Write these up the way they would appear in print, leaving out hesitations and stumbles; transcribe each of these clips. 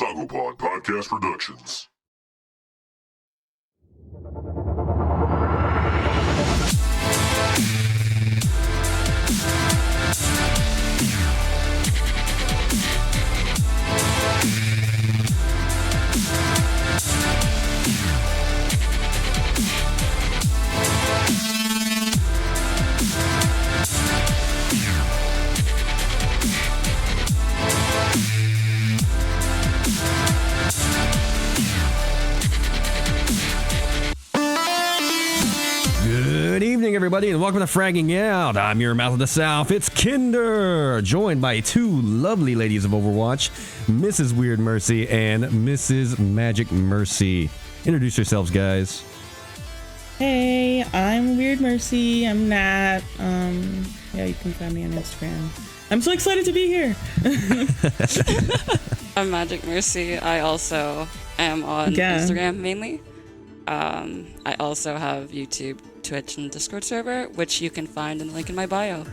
Sagopod Podcast Productions. Good evening, everybody, and welcome to Fragging Out. I'm your mouth of the South. It's Kinder, joined by two lovely ladies of Overwatch, Mrs. Weird Mercy and Mrs. Magic Mercy. Introduce yourselves, guys. Hey, I'm Weird Mercy. I'm Nat. Yeah, you can find me on Instagram. I'm so excited to be here. I'm Magic Mercy. I also am on Instagram mainly. I also have YouTube, Twitch, and Discord server, which you can find in the link in my bio.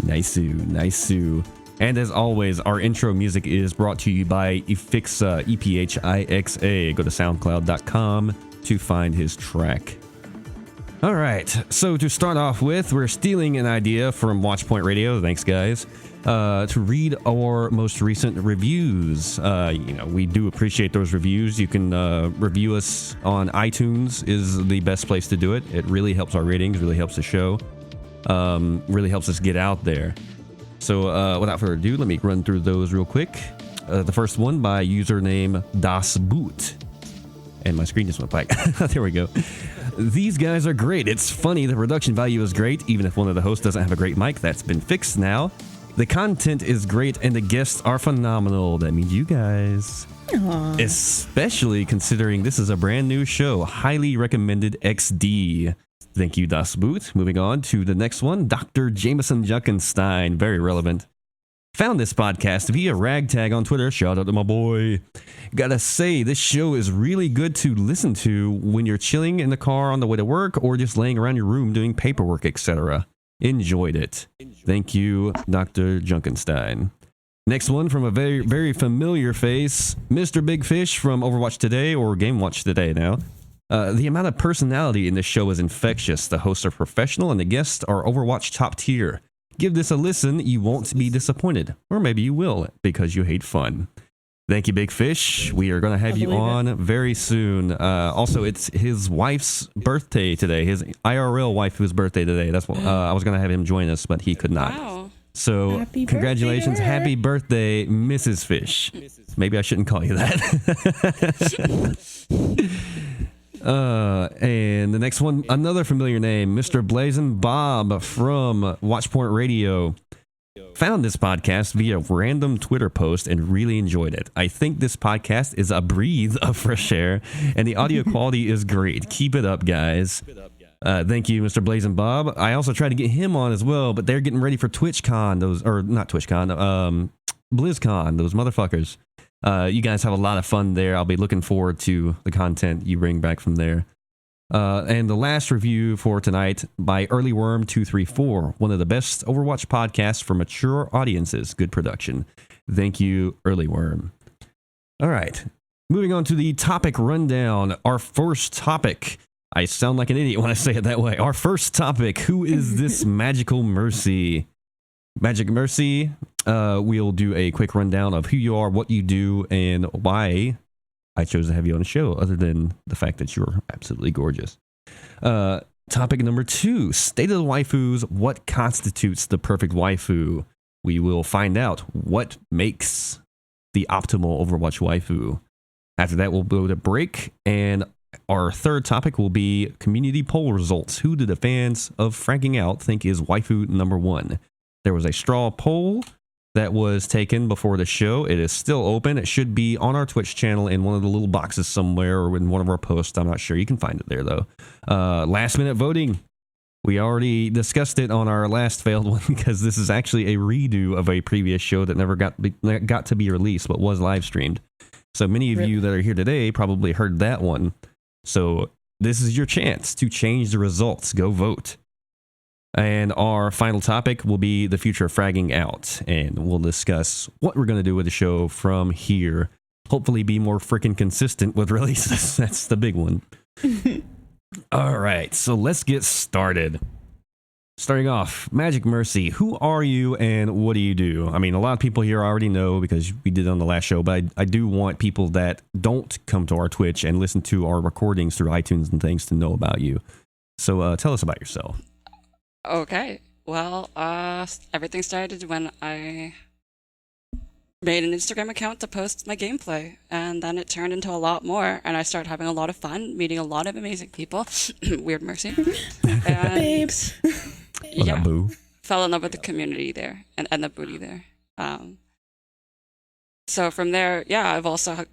Nice. And as always, our intro music is brought to you by Ep6, Ephixa. Go to soundcloud.com to find his track. All right, so to start off with, we're stealing an idea from Watchpoint Radio. Thanks, guys. To read our most recent reviews. We do appreciate those reviews. You can review us on iTunes is the best place to do it. It really helps our ratings, really helps the show, really helps us get out there. So without further ado, let me run through those real quick. The first one by username Das Boot. And my screen just went blank. There we go. These guys are great. It's funny. The production value is great, even if one of the hosts doesn't have a great mic. That's been fixed now. The content is great, and the guests are phenomenal. That means you guys. Aww. Especially considering this is a brand new show. Highly recommended XD. Thank you, Das Boot. Moving on to the next one. Dr. Jameson Juckenstein. Very relevant. Found this podcast via Ragtag on Twitter. Shout out to my boy. Gotta say, this show is really good to listen to when you're chilling in the car on the way to work or just laying around your room doing paperwork, etc. Enjoyed it. Thank you, Dr. Junkenstein. Next one from a very, very familiar face, Mr. Big Fish from Overwatch Today, or Game Watch Today now. The amount of personality in this show is infectious. The hosts are professional and the guests are Overwatch top tier. Give this a listen, you won't be disappointed. Or maybe you will, because you hate fun. Thank you, Big Fish. We are going to have you on very soon. Also, it's his wife's birthday today. His IRL waifu's birthday today. That's what I was going to have him join us, but he could not. Wow. So, Happy congratulations. birthday. Happy birthday, Mrs. Fish. Maybe I shouldn't call you that. And the next one, another familiar name, Mr. Blazin' Bob from Watchpoint Radio. Found this podcast via random Twitter post and really enjoyed it. I think this podcast is a breath of fresh air, and the audio quality is great. Keep it up, guys. Thank you, Mr. Blazin' Bob. I also tried to get him on as well, but they're getting ready for TwitchCon, BlizzCon, those motherfuckers. You guys have a lot of fun there. I'll be looking forward to the content you bring back from there. And the last review for tonight by Earlyworm234, one of the best Overwatch podcasts for mature audiences. Good production. Thank you, Earlyworm. All right, moving on to the topic rundown. Our first topic. I sound like an idiot when I say it that way. Our first topic, who is this magical Mercy? Magic Mercy, we'll do a quick rundown of who you are, what you do, and why I chose to have you on the show, other than the fact that you're absolutely gorgeous. Topic number 2, State of the Waifus. What constitutes the perfect waifu? We will find out what makes the optimal Overwatch waifu. After that, we'll go to break, and our third topic will be community poll results. Who do the fans of Fragging Out think is waifu number 1? There was a straw poll that was taken before the show. It is still open. It should be on our Twitch channel in one of the little boxes somewhere or in one of our posts. I'm not sure. You can find it there, though. Last minute voting. We already discussed it on our last failed one because this is actually a redo of a previous show that never got to be released but was live streamed. So many of you that are here today probably heard that one. So this is your chance to change the results. Go vote. And our final topic will be the future of Fragging Out. And we'll discuss what we're going to do with the show from here hopefully be more freaking consistent with releases. That's the big one. All right, so let's get started. Starting off, Magic Mercy, who are you and what do you do? I mean, a lot of people here already know because we did it on the last show, but I do want people that don't come to our Twitch and listen to our recordings through iTunes and things to know about you. So tell us about yourself. Okay. Well, everything started when I made an Instagram account to post my gameplay, and then it turned into a lot more, and I started having a lot of fun, meeting a lot of amazing people. Weird Mercy. And Babes. yeah, Boo. fell in love with the community there and the booty there. So from there, yeah, I've also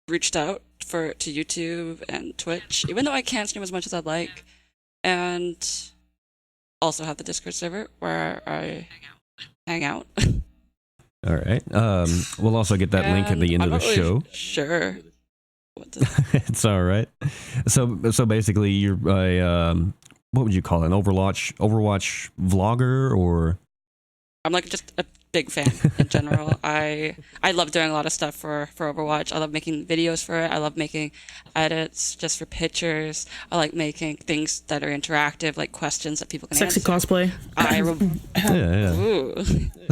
reached out to YouTube and Twitch, even though I can't stream as much as I'd like, and also have the Discord server where I hang out. All right. We'll also get that link at the end of the show. Sure. It's all right. So basically, you're a what would you call it? An Overwatch vlogger, or? I'm like just a big fan in general. I love doing a lot of stuff for Overwatch. I love making videos for it. I love making edits just for pictures. I like making things that are interactive, like questions that people can Sexy answer. cosplay. Yeah. Ooh.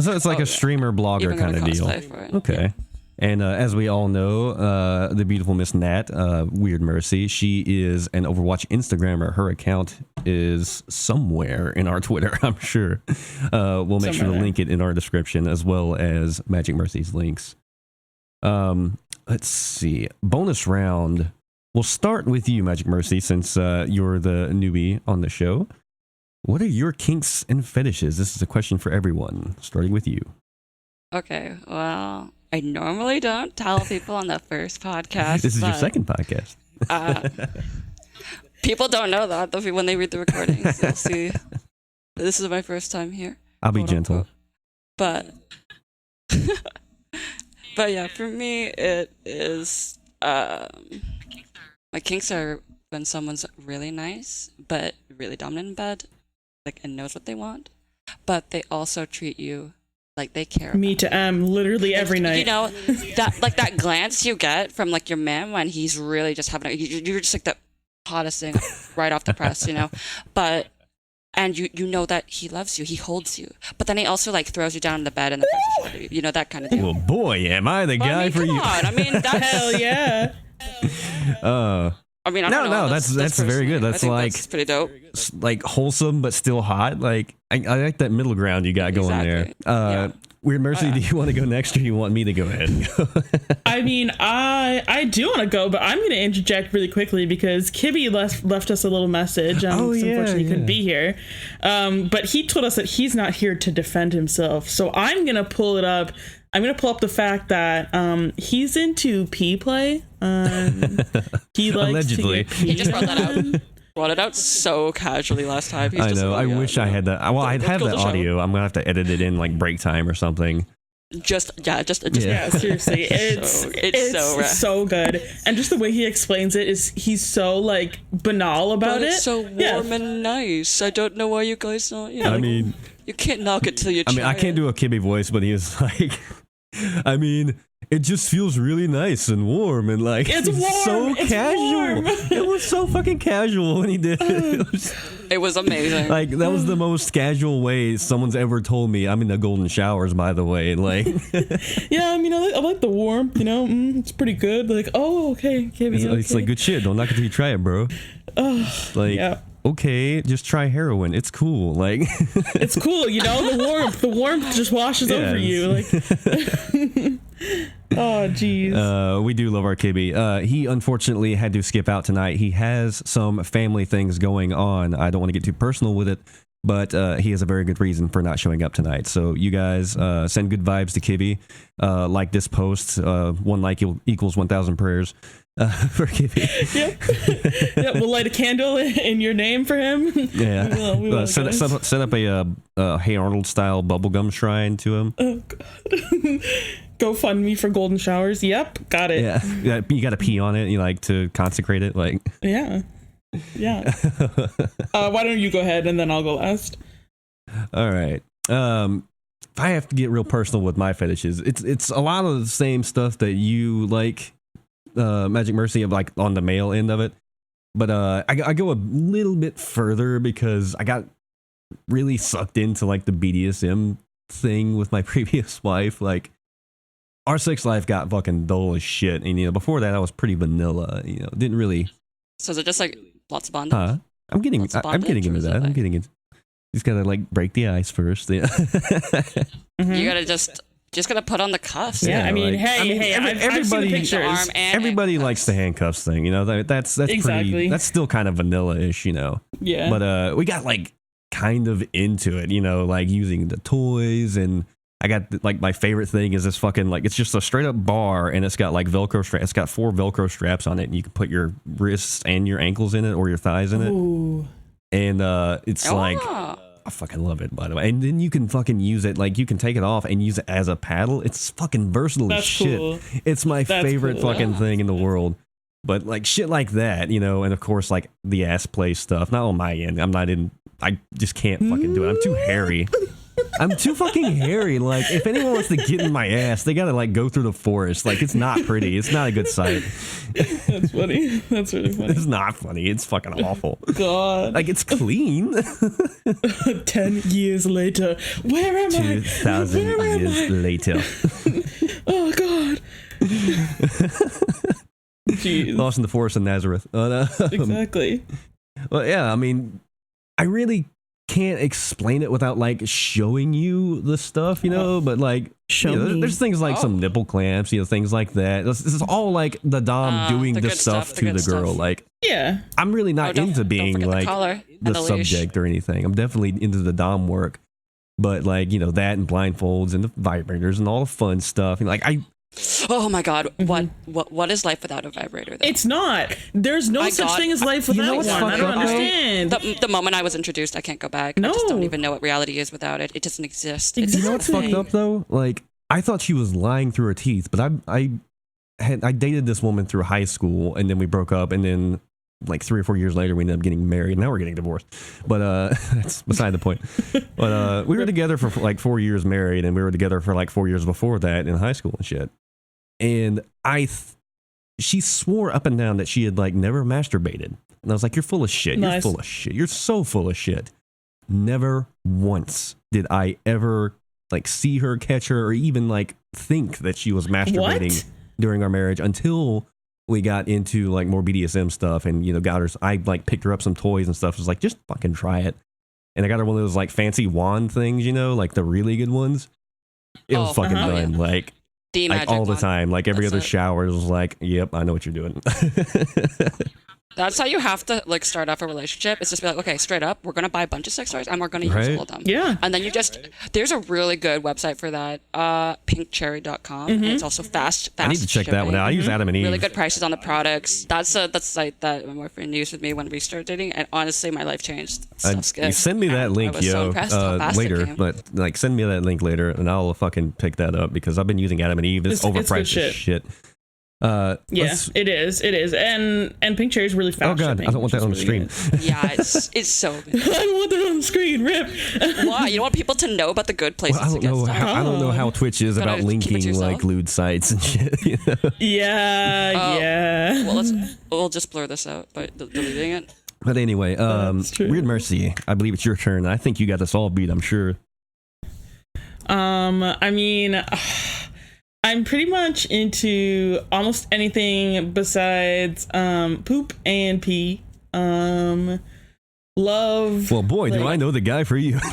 So it's like a streamer blogger Even kind of deal. Okay. Yeah. And as we all know, the beautiful Miss Nat, Weird Mercy, she is an Overwatch Instagrammer. Her account is somewhere in our Twitter, I'm sure. We'll make sure to link it in our description, as well as Magic Mercy's links. Let's see. Bonus round. We'll start with you, Magic Mercy, since you're the newbie on the show. What are your kinks and fetishes? This is a question for everyone, starting with you. Okay, well, I normally don't tell people on the first podcast. This is your second podcast. People don't know that though. When they read the recordings, they'll see. This is my first time here. I'll be gentle. But yeah, for me, it is. My kinks are when someone's really nice, but really dominant in bed, like, and knows what they want, but they also treat you like they care. Me to literally every night. You know, that glance you get from like your man when he's really just having you're just like the hottest thing right off the press, you know. But and you know that he loves you, he holds you, but then he also like throws you down in the bed and the presses you, you know, that kind of thing. Well, boy, am I the guy for you? Come on, I mean, that's Hell yeah. I mean, I don't know. That's very good. That's like that's pretty dope. Like wholesome but still hot. Like I like that middle ground you got going there. Yeah. Weird Mercy, do you want to go next, or you want me to go ahead and go? I mean, I do want to go, but I'm going to interject really quickly because Kibby left us a little message. Unfortunately, he couldn't be here. But he told us that he's not here to defend himself. So I'm going to pull it up. I'm going to pull up the fact that he's into P-play. He likes allegedly. He just brought that out. Brought it out so casually last time. I know. I wish I had that. Well, I'd have that audio. I'm gonna have to edit it in like break time or something. Just yeah, seriously, it's so good, and just the way he explains it is he's so like banal about it. It's so warm and nice. I don't know why you guys don't. You know, I mean, you can't knock it till you try. I mean, I can't do a Kibby voice, but he was like, I mean, it just feels really nice and warm and like it's warm. So it's casual. Warm. It was so fucking casual when he did it. It was amazing. Like that was the most casual way someone's ever told me. I'm in the golden showers, by the way. Like, yeah, I mean, I like the warmth. You know, it's pretty good. Like, oh, okay, it's like good shit. Don't knock it till you try it, bro. Like, yeah. Okay, just try heroin. It's cool. Like, it's cool. You know, the warmth just washes over you. Like, oh, jeez. We do love our Kibby. He unfortunately had to skip out tonight. He has some family things going on. I don't want to get too personal with it, but he has a very good reason for not showing up tonight. So you guys send good vibes to Kibby. Like this post. One like equals 1,000 prayers. For Kibby. Yep, we'll light a candle in your name for him. Yeah, we will set up a Hey Arnold style bubblegum shrine to him. Oh God. Go fund me for golden showers. Yep, got it. Yeah, you got to pee on it. You like to consecrate it, like. Yeah. Why don't you go ahead and then I'll go last. All right. if I have to get real personal with my fetishes, it's a lot of the same stuff that you like, Magic Mercy, of like on the male end of it. But I go a little bit further because I got really sucked into like the BDSM thing with my previous wife. Like our sex life got fucking dull as shit, and before that I was pretty vanilla. Didn't really. So is it just like lots of bondage? I'm getting into that. I'm getting into. You just gotta like break the ice first. Yeah. You gotta just gotta put on the cuffs. Yeah, I mean, I've seen the pictures. Everybody likes the handcuffs thing. That's exactly. pretty. That's still kind of vanilla-ish. Yeah. But we got like kind of into it. Like using the toys, and I got like my favorite thing is this fucking like it's just a straight up bar, and it's got like Velcro straps. It's got 4 Velcro straps on it, and you can put your wrists and your ankles in it or your thighs in it. Ooh. And it's like I fucking love it, by the way. And then you can fucking use it, like you can take it off and use it as a paddle. It's fucking versatile as shit. Cool. It's my favorite fucking thing in the world. But like shit like that, and of course like the ass play stuff. Not on my end. I just can't fucking do it. I'm too hairy. I'm too fucking hairy. Like, if anyone wants to get in my ass, they gotta like go through the forest. Like, it's not pretty. It's not a good sight. That's funny. That's really funny. It's not funny. It's fucking awful. God. Like, it's clean. 10 years later. Where am I? 2,000 years later. Oh, God. Jeez. Lost in the forest of Nazareth. Exactly. Well, yeah, I mean, I really can't explain it without like showing you the stuff, but like there's things like some nipple clamps, things like that. This is all like the dom doing the stuff to the girl. Like, yeah, I'm really not into being like the subject or anything. I'm definitely into the dom work, but like that and blindfolds and the vibrators and all the fun stuff. And like oh my God, what is life without a vibrator? Though? It's not. There's no such thing as life without one. I don't understand. The moment I was introduced, I can't go back. No. I just don't even know what reality is without it. It doesn't exist. Exactly. You know what's fucked up though? Like, I thought she was lying through her teeth, but I dated this woman through high school, and then we broke up, and then like 3 or 4 years later we ended up getting married. Now we're getting divorced, but that's beside the point. But we were together for like 4 years married, and we were together for like 4 years before that in high school and shit. And she swore up and down that she had like never masturbated. And I was like, you're full of shit. Nice. You're full of shit. You're so full of shit. Never once did I ever like see her, catch her, or even like think that she was masturbating during our marriage until we got into like more BDSM stuff and, got her. I like picked her up some toys and stuff. I was like, just fucking try it. And I got her one of those like fancy wand things, like the really good ones. It was fucking done. Yeah. Like all the time, like every other shower, it was like, yep, I know what you're doing. That's how you have to like start off a relationship. It's just be like, okay, straight up, we're gonna buy a bunch of sex toys and we're gonna use all of them. Yeah. And then there's a really good website for that, pinkcherry.com. And it's also fast. I need to check that one out. I use Adam and Eve. Really good prices on the products. That's the site that my boyfriend used with me when we started dating, and honestly, my life changed. You send me that link, later. But like, send me that link later, and I'll fucking pick that up because I've been using Adam and Eve. It's overpriced as shit. It is, and Pink Cherry is really fast. Oh god, shipping, I don't want that on the really screen. Yeah, it's so good. I want that on the screen. Rip. Why? You don't want people to know about the good places. Well, I don't know how Twitch is about linking like lewd sites and shit. Yeah. Well, we'll just blur this out by deleting it. But anyway, Weird Mercy, I believe it's your turn. I think you got this all beat. I'm sure. I mean, I'm pretty much into almost anything besides poop and pee. Love. Well, boy, do I know the guy for you. Wow,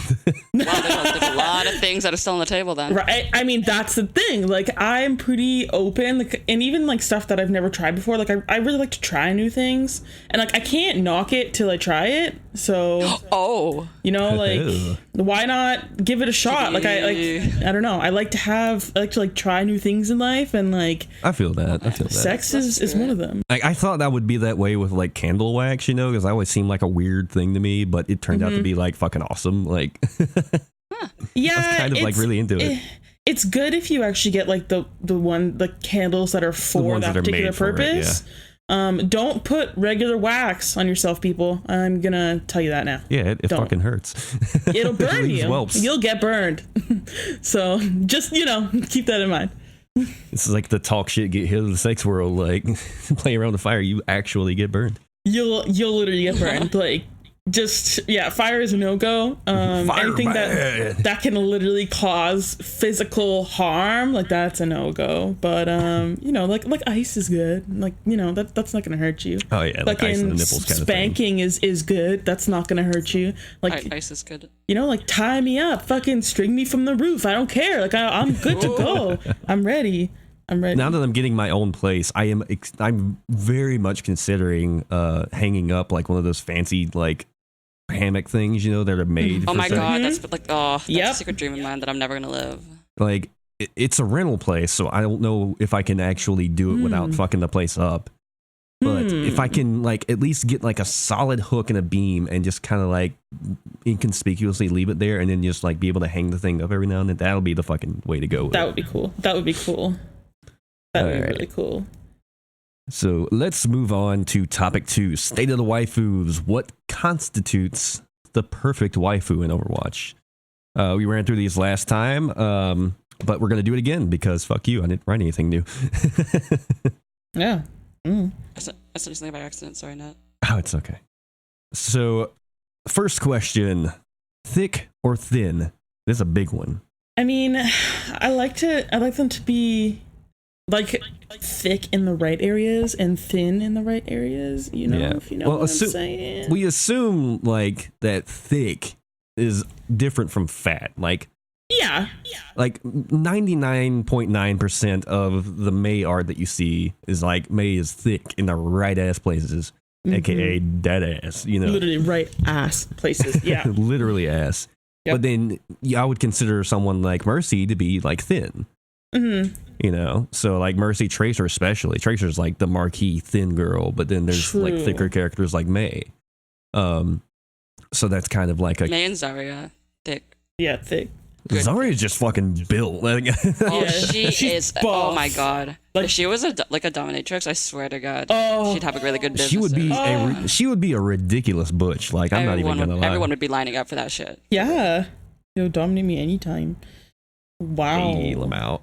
there's a lot of things that are still on the table then. Right. I mean, that's the thing. Like, I'm pretty open, like, and even like stuff that I've never tried before. Like, I really like to try new things, and like I can't knock it till I try it. So, like, why not give it a shot? Like, I don't know. I like to try new things in life, and like, I feel that. Sex is one of them. Like, I thought that would be that way with like candle wax, because I always seemed like a weird thing to me, but it turned out to be like fucking awesome. Like, yeah, I was kind of like really into it. It's good if you actually get like the candles that are for that particular purpose. Don't put regular wax on yourself, people. I'm gonna tell you that now. Yeah, it fucking hurts. It'll burn leaves you. whelps. You'll get burned. So just, keep that in mind. It's like the talk shit, get hit of the sex world, like playing around the fire, you actually get burned. You'll literally get burned. Like, just, fire is a no-go. Anything that can literally cause physical harm, like, that's a no-go. But like ice is good. Like, that's not gonna hurt you. Oh yeah, like ice in the nipples kind of spanking is good. That's not gonna hurt you. Like, ice is good. Like, tie me up, fucking string me from the roof. I don't care. Like, I'm good to go. I'm ready. Now that I'm getting my own place, I'm very much considering hanging up like one of those fancy like hammock things, that are made. Oh my god, that's a Yep. secret dream of mine that I'm never gonna live. Like it's a rental place, so I don't know if I can actually do it without fucking the place up. But if I can like at least get like a solid hook and a beam and just kind of like inconspicuously leave it there and then just like be able to hang the thing up every now and then, that'll be the fucking way to go with That would be cool. That would be really cool. So let's move on to topic 2, State of the Waifus. What constitutes the perfect waifu in Overwatch? We ran through these last time, but we're going to do it again because fuck you, I didn't write anything new. Yeah. I said something by accident, sorry, Nat. Oh, it's okay. So, first question, thick or thin? This is a big one. I mean, I like them to be like thick in the right areas and thin in the right areas, if you know what I'm saying. We assume like that thick is different from fat. Like like 99.9% of the Mei art that you see is like Mei is thick in the right ass places, aka dead ass, literally right ass places. Yeah. Literally ass. Yep. But then I would consider someone like Mercy to be like thin. So like Mercy, Tracer especially. Tracer's like the marquee thin girl, but then there's like thicker characters like Mei. So that's kind of like a Mei and Zarya, thick. Yeah, thick. Zarya's just fucking built. She is. Buff. Oh my god! Like, if she was a dominatrix, I swear to God, she'd have a really good business. She would be a ridiculous butch. Like I'm not even gonna lie. Everyone would be lining up for that shit. Yeah, dominate me anytime. Wow. Hey, Lamau.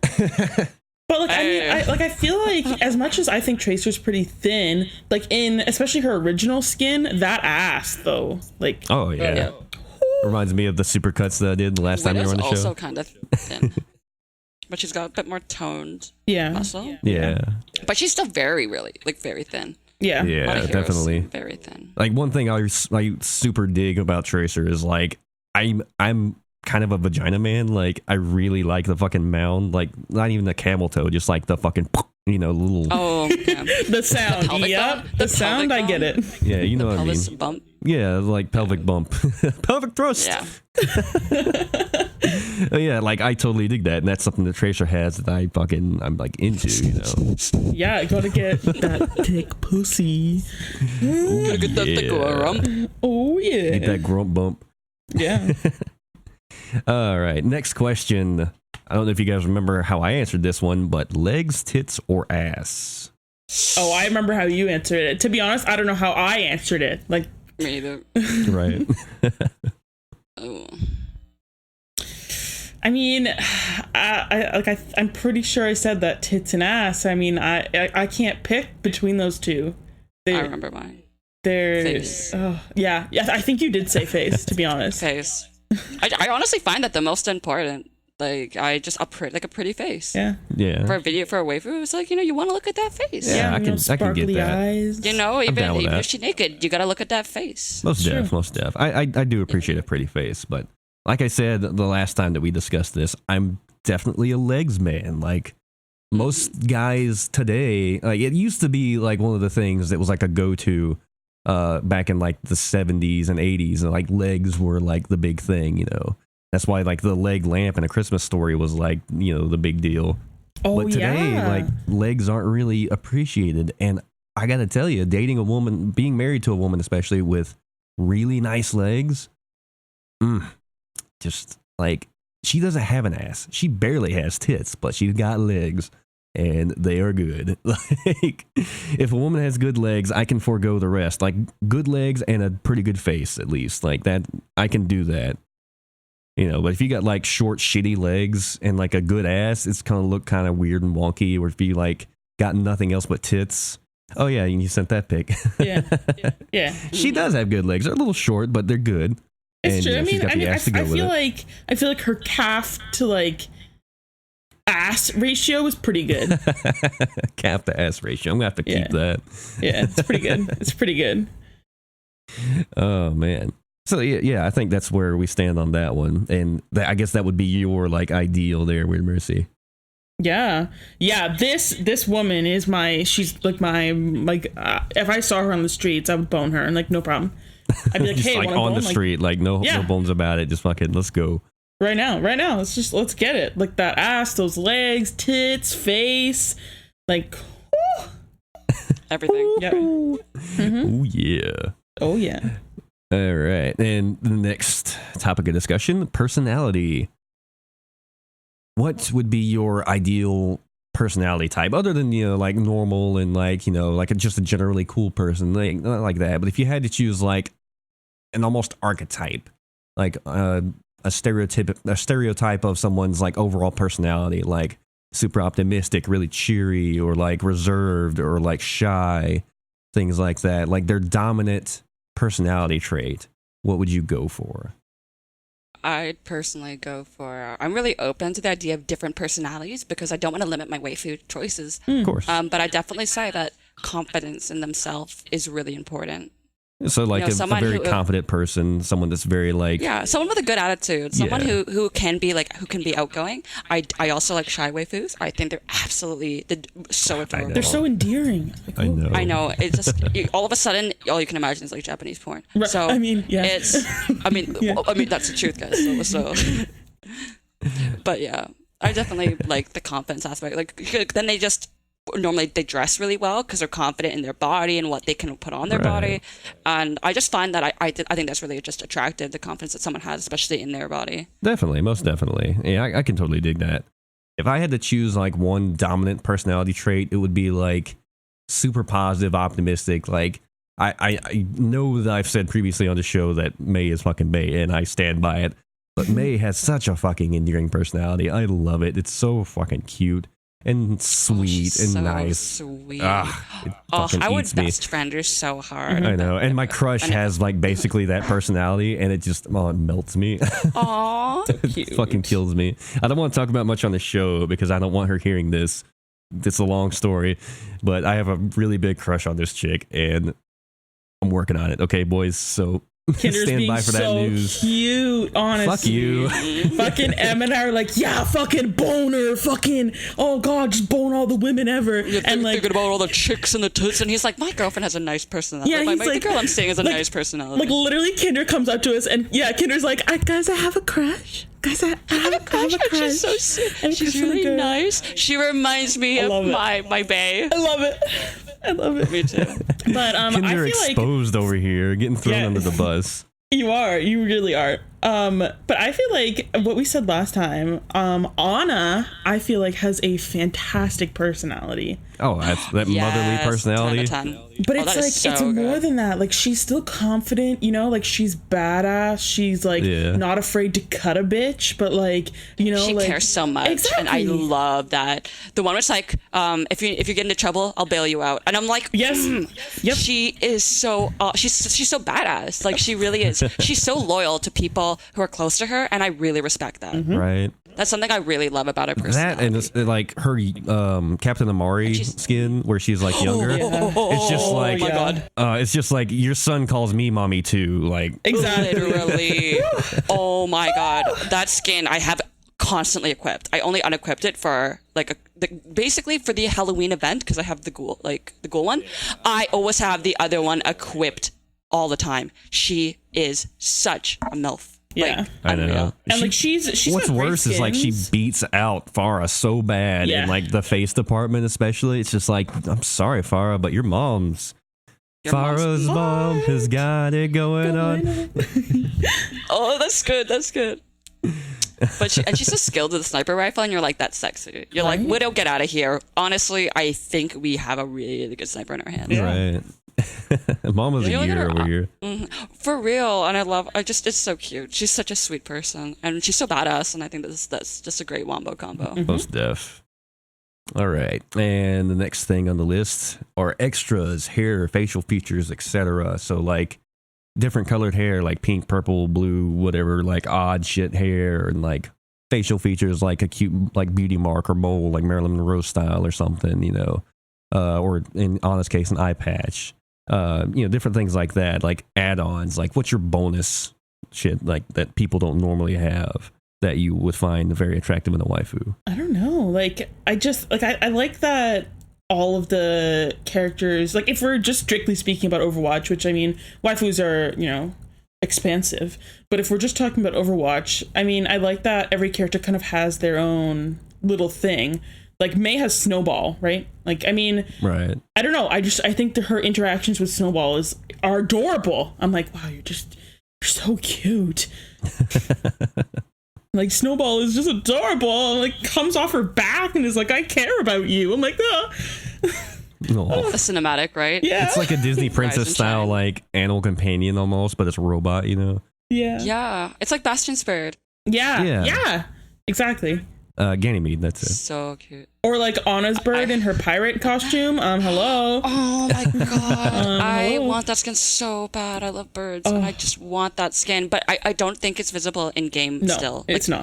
But like I feel like as much as I think Tracer's pretty thin, like in especially her original skin, that ass though, like oh yeah. Reminds me of the supercuts that I did the last time you were on the show. Also kind of thin, but she's got a bit more toned muscle. Yeah, but she's still very thin. Yeah, definitely very thin. Like one thing I super dig about Tracer is like I'm kind of a vagina man. Like I really like the fucking mound, like not even the camel toe, just like the fucking little the sound. The sound. I get it. Yeah, you know what I mean. Bump. Yeah, like pelvic bump, pelvic thrust. Yeah. Yeah, like I totally dig that, and that's something that Tracer has that I'm like into. Yeah, I gotta get that thick pussy. Gotta get that thick grump. Oh yeah. Get that grump bump. Yeah. All right, next question. I don't know if you guys remember how I answered this one, but legs, tits, or ass? Oh, I remember how you answered it. To be honest, I don't know how I answered it. Like me either. Right. Oh. I mean, I'm pretty sure I said that tits and ass. I mean, I can't pick between those two. I remember mine. Face. Oh, yeah. I think you did say face. To be honest, face. I honestly find that the most important. Like a pretty face. Yeah. For a waifu, it's like you want to look at that face. Yeah, I can get that. Eyes. Even if she's naked, you got to look at that face. Most def. I do appreciate a pretty face, but like I said the last time that we discussed this, I'm definitely a legs man. Like most guys today, like it used to be like one of the things that was like a go-to back in like the 70s and 80s, and like legs were like the big thing, That's why like the leg lamp in A Christmas Story was like, the big deal. Oh, but today, like legs aren't really appreciated. And I got to tell you, dating a woman, being married to a woman, especially with really nice legs, just like she doesn't have an ass. She barely has tits, but she's got legs. and they are good. Like, if a woman has good legs, I can forego the rest. Like, good legs and a pretty good face, at least. Like, that, I can do that. You know, but if you got like short, shitty legs and like a good ass, it's gonna look kind of weird and wonky. Or if you like got nothing else but tits. Oh yeah, you sent that pic. Yeah. She does have good legs. They're a little short, but they're good. It's true. You know, I feel like her calf to like ass ratio is pretty good. Calf to ass ratio. I'm gonna have to keep that. Yeah, it's pretty good. It's pretty good. Oh man. So yeah, I think that's where we stand on that one, and I guess that would be your like ideal there, Weird Mercy. Yeah. This woman is she's like my if I saw her on the streets, I would bone her and like no problem. I'd be like, just hey, like on the street, like no bones about it. Just fucking let's go. Right now. Let's get it. Like that ass, those legs, tits, face, like everything. Yeah. Mm-hmm. Oh yeah. Oh yeah. All right, and the next topic of discussion: personality. What would be your ideal personality type, other than like normal and like like just a generally cool person, not like that? But if you had to choose like an almost archetype, like a stereotype of someone's like overall personality, like super optimistic, really cheery, or like reserved, or like shy, things like that, like their dominant personality trait, what would you go for? I'd personally go for... I'm really open to the idea of different personalities because I don't want to limit my waifu choices. Of course. But I definitely say that confidence in themselves is really important. So like a very confident person, someone that's very like... Yeah, someone with a good attitude. Someone who can be outgoing. I also like shy waifus. I think they're absolutely so adorable. They're so endearing. Like, I know. It's just all of a sudden, all you can imagine is like Japanese porn. Right. So I mean, yeah. That's the truth, guys. So. But yeah, I definitely like the confidence aspect. Like then they dress really well because they're confident in their body and what they can put on their body, and I just find that I think that's really just attractive, the confidence that someone has, especially in their body. Definitely, most definitely. Yeah, I can totally dig that. If I had to choose like one dominant personality trait, it would be like super positive, optimistic. Like I know that I've said previously on the show that May is fucking May, and I stand by it. But May has such a fucking endearing personality. I love it. It's so fucking cute and sweet and so nice. Sweet. I would best friend her so hard. I know. And my crush has like basically that personality, and it just it melts me. Aww. It fucking kills me. I don't want to talk about much on the show because I don't want her hearing this. It's a long story, but I have a really big crush on this chick, and I'm working on it. Okay, boys. So Kinder's stand being by for that so news. Cute, honestly. Fuck you. Fucking Em and I are like, yeah, fucking boner, fucking, oh god, just bone all the women ever. And like thinking about all the chicks and the toots, and he's like, my girlfriend has a nice personality. Yeah, he's the girl I'm seeing has a nice personality. Like literally, Kinder comes up to us, and Kinder's like, guys, I have a crush. Guys, I have a crush. She's so sweet. She's really nice. She reminds me of my bae. I love it. I love it. Me too. But Kinder I feel exposed over here, getting thrown under the bus. You are. You really are. But I feel like what we said last time, Anna, I feel like has a fantastic personality. Oh, that's that motherly personality. 10 out of 10. But it's like so it's more than that. Like she's still confident, like she's badass. She's like not afraid to cut a bitch, but like she like, cares so much, exactly. And I love that. The one was like, if you get into trouble, I'll bail you out, and I'm like, yes, yep. She is so she's so badass. Like she really is. She's so loyal to people who are close to her, and I really respect that. Mm-hmm. Right. That's something I really love about her personality. That and it's like her Captain Amari skin, where she's like younger. It's just like, oh my god, it's just like your son calls me mommy too. Like exactly, literally. Oh my god, that skin I have constantly equipped. I only unequipped it for like basically for the Halloween event because I have the ghoul one. I always have the other one equipped all the time. She is such a MILF. Yeah, I know. And like she's what's worse is like she beats out Farah so bad in like the face department, especially. It's just like, I'm sorry, Farah, but your Farah's mom has got it going on. Oh, that's good. But she's so skilled with a sniper rifle, and you're like, that's sexy. You're like, Widow, get out of here. Honestly, I think we have a really good sniper in our hands. Right. Mama's a year over here. For real. And it's so cute. She's such a sweet person. And she's so badass. And I think that's just a great wombo combo. Most def. All right. And the next thing on the list are extras, hair, facial features, etc. So like different colored hair, like pink, purple, blue, whatever, like odd shit hair, and like facial features like a cute like beauty mark or mole, like Marilyn Monroe style or something, you know. Or in Anna's case, an eye patch. You know, different things like that, like add-ons, like what's your bonus shit like that people don't normally have that you would find very attractive in a waifu? I don't know. Like, I just, like, I like that all of the characters, like, if we're just strictly speaking about Overwatch, which, I mean, waifus are, you know, expansive, but if we're just talking about Overwatch, I mean, I like that every character kind of has their own little thing. Like, Mei has Snowball, right? Like, I mean, right. I don't know. I think that her interactions with Snowball are adorable. I'm like, wow, you're so cute. Like, Snowball is just adorable. Like, comes off her back and is like, I care about you. I'm like, oh. A cinematic, right? Yeah. It's like a Disney princess style, like animal companion almost, but it's a robot, you know? Yeah. Yeah. It's like Bastion's bird. Yeah. Exactly. Ganymede, that's it. So cute. Or like Anna's bird in her pirate costume. Hello. Oh my god. I want that skin so bad. I love birds. And I just want that skin. But I don't think it's visible in game still. It's not.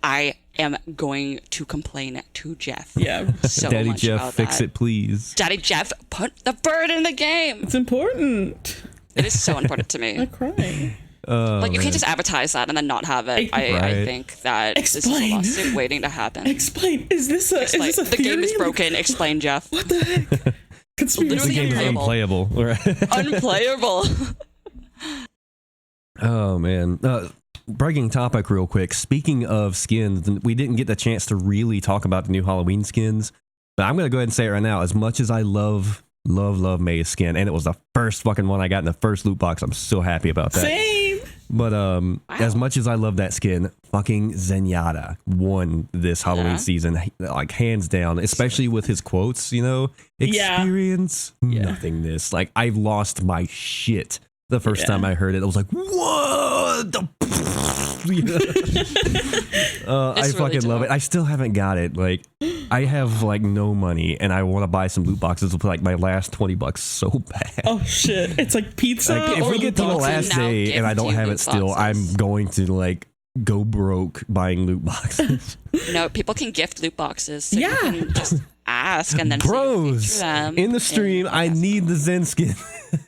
I am going to complain to Jeff. Yeah. So Daddy much Jeff, about fix that. it, please. Daddy Jeff, put the bird in the game. It's important. It is so important to me. I cry. Like, you can't just advertise that and then not have it. I think that this is a lawsuit waiting to happen. Explain. Is this a The theory? game is broken. Explain, Jeff. What the heck? Conspiracy. The game is unplayable. Unplayable. Oh, man. Breaking topic real quick. Speaking of skins, we didn't get the chance to really talk about the new Halloween skins, but I'm going to go ahead and say it right now. As much as I love May's skin, and it was the first fucking one I got in the first loot box, I'm so happy about that. Same. But as much as I love that skin, fucking Zenyatta won this Halloween season, like hands down, especially with his quotes, you know, experience nothingness. Like, I've lost my shit the first time I heard it. I was like, what the I fucking love it. I still haven't got it. Like, I have like no money and I want to buy some loot boxes with like my last $20 so bad. Oh shit. It's like pizza. Like, if we get to the last day and I don't have it still, I'm going to like go broke buying loot boxes. No, people can gift loot boxes. So you can just ask and then bros them in the stream. I need the Zen skin.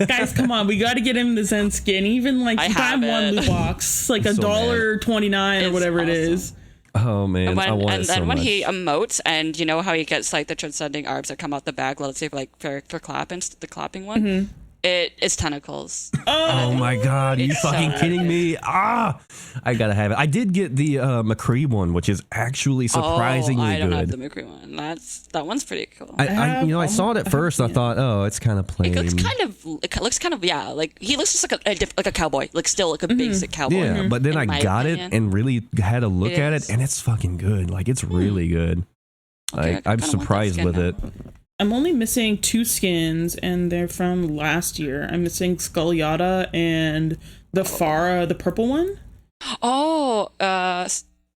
Guys, come on, we got to get him the Zen skin. Even like buy one loot box, like $1.29 or whatever it is. Oh man, I want and it so then when much. he emotes, and you know how he gets like the transcending orbs that come out the bag. Let's say like for clapping, the clapping one. It is tentacles. Oh my god, you fucking kidding me? I gotta have it. I did get the McCree one, which is actually surprisingly good. I don't have the McCree one. That one's pretty cool. I saw it at first. I thought, it's kind of plain. It looks kind of like he looks just like a cowboy, like still like a basic cowboy. Yeah, but then I got it and really had a look at it, and it's fucking good. Like, it's really good. Like, I'm surprised with it. I'm only missing 2 skins, and they're from last year. I'm missing Skull Yada and the Farah, the purple one.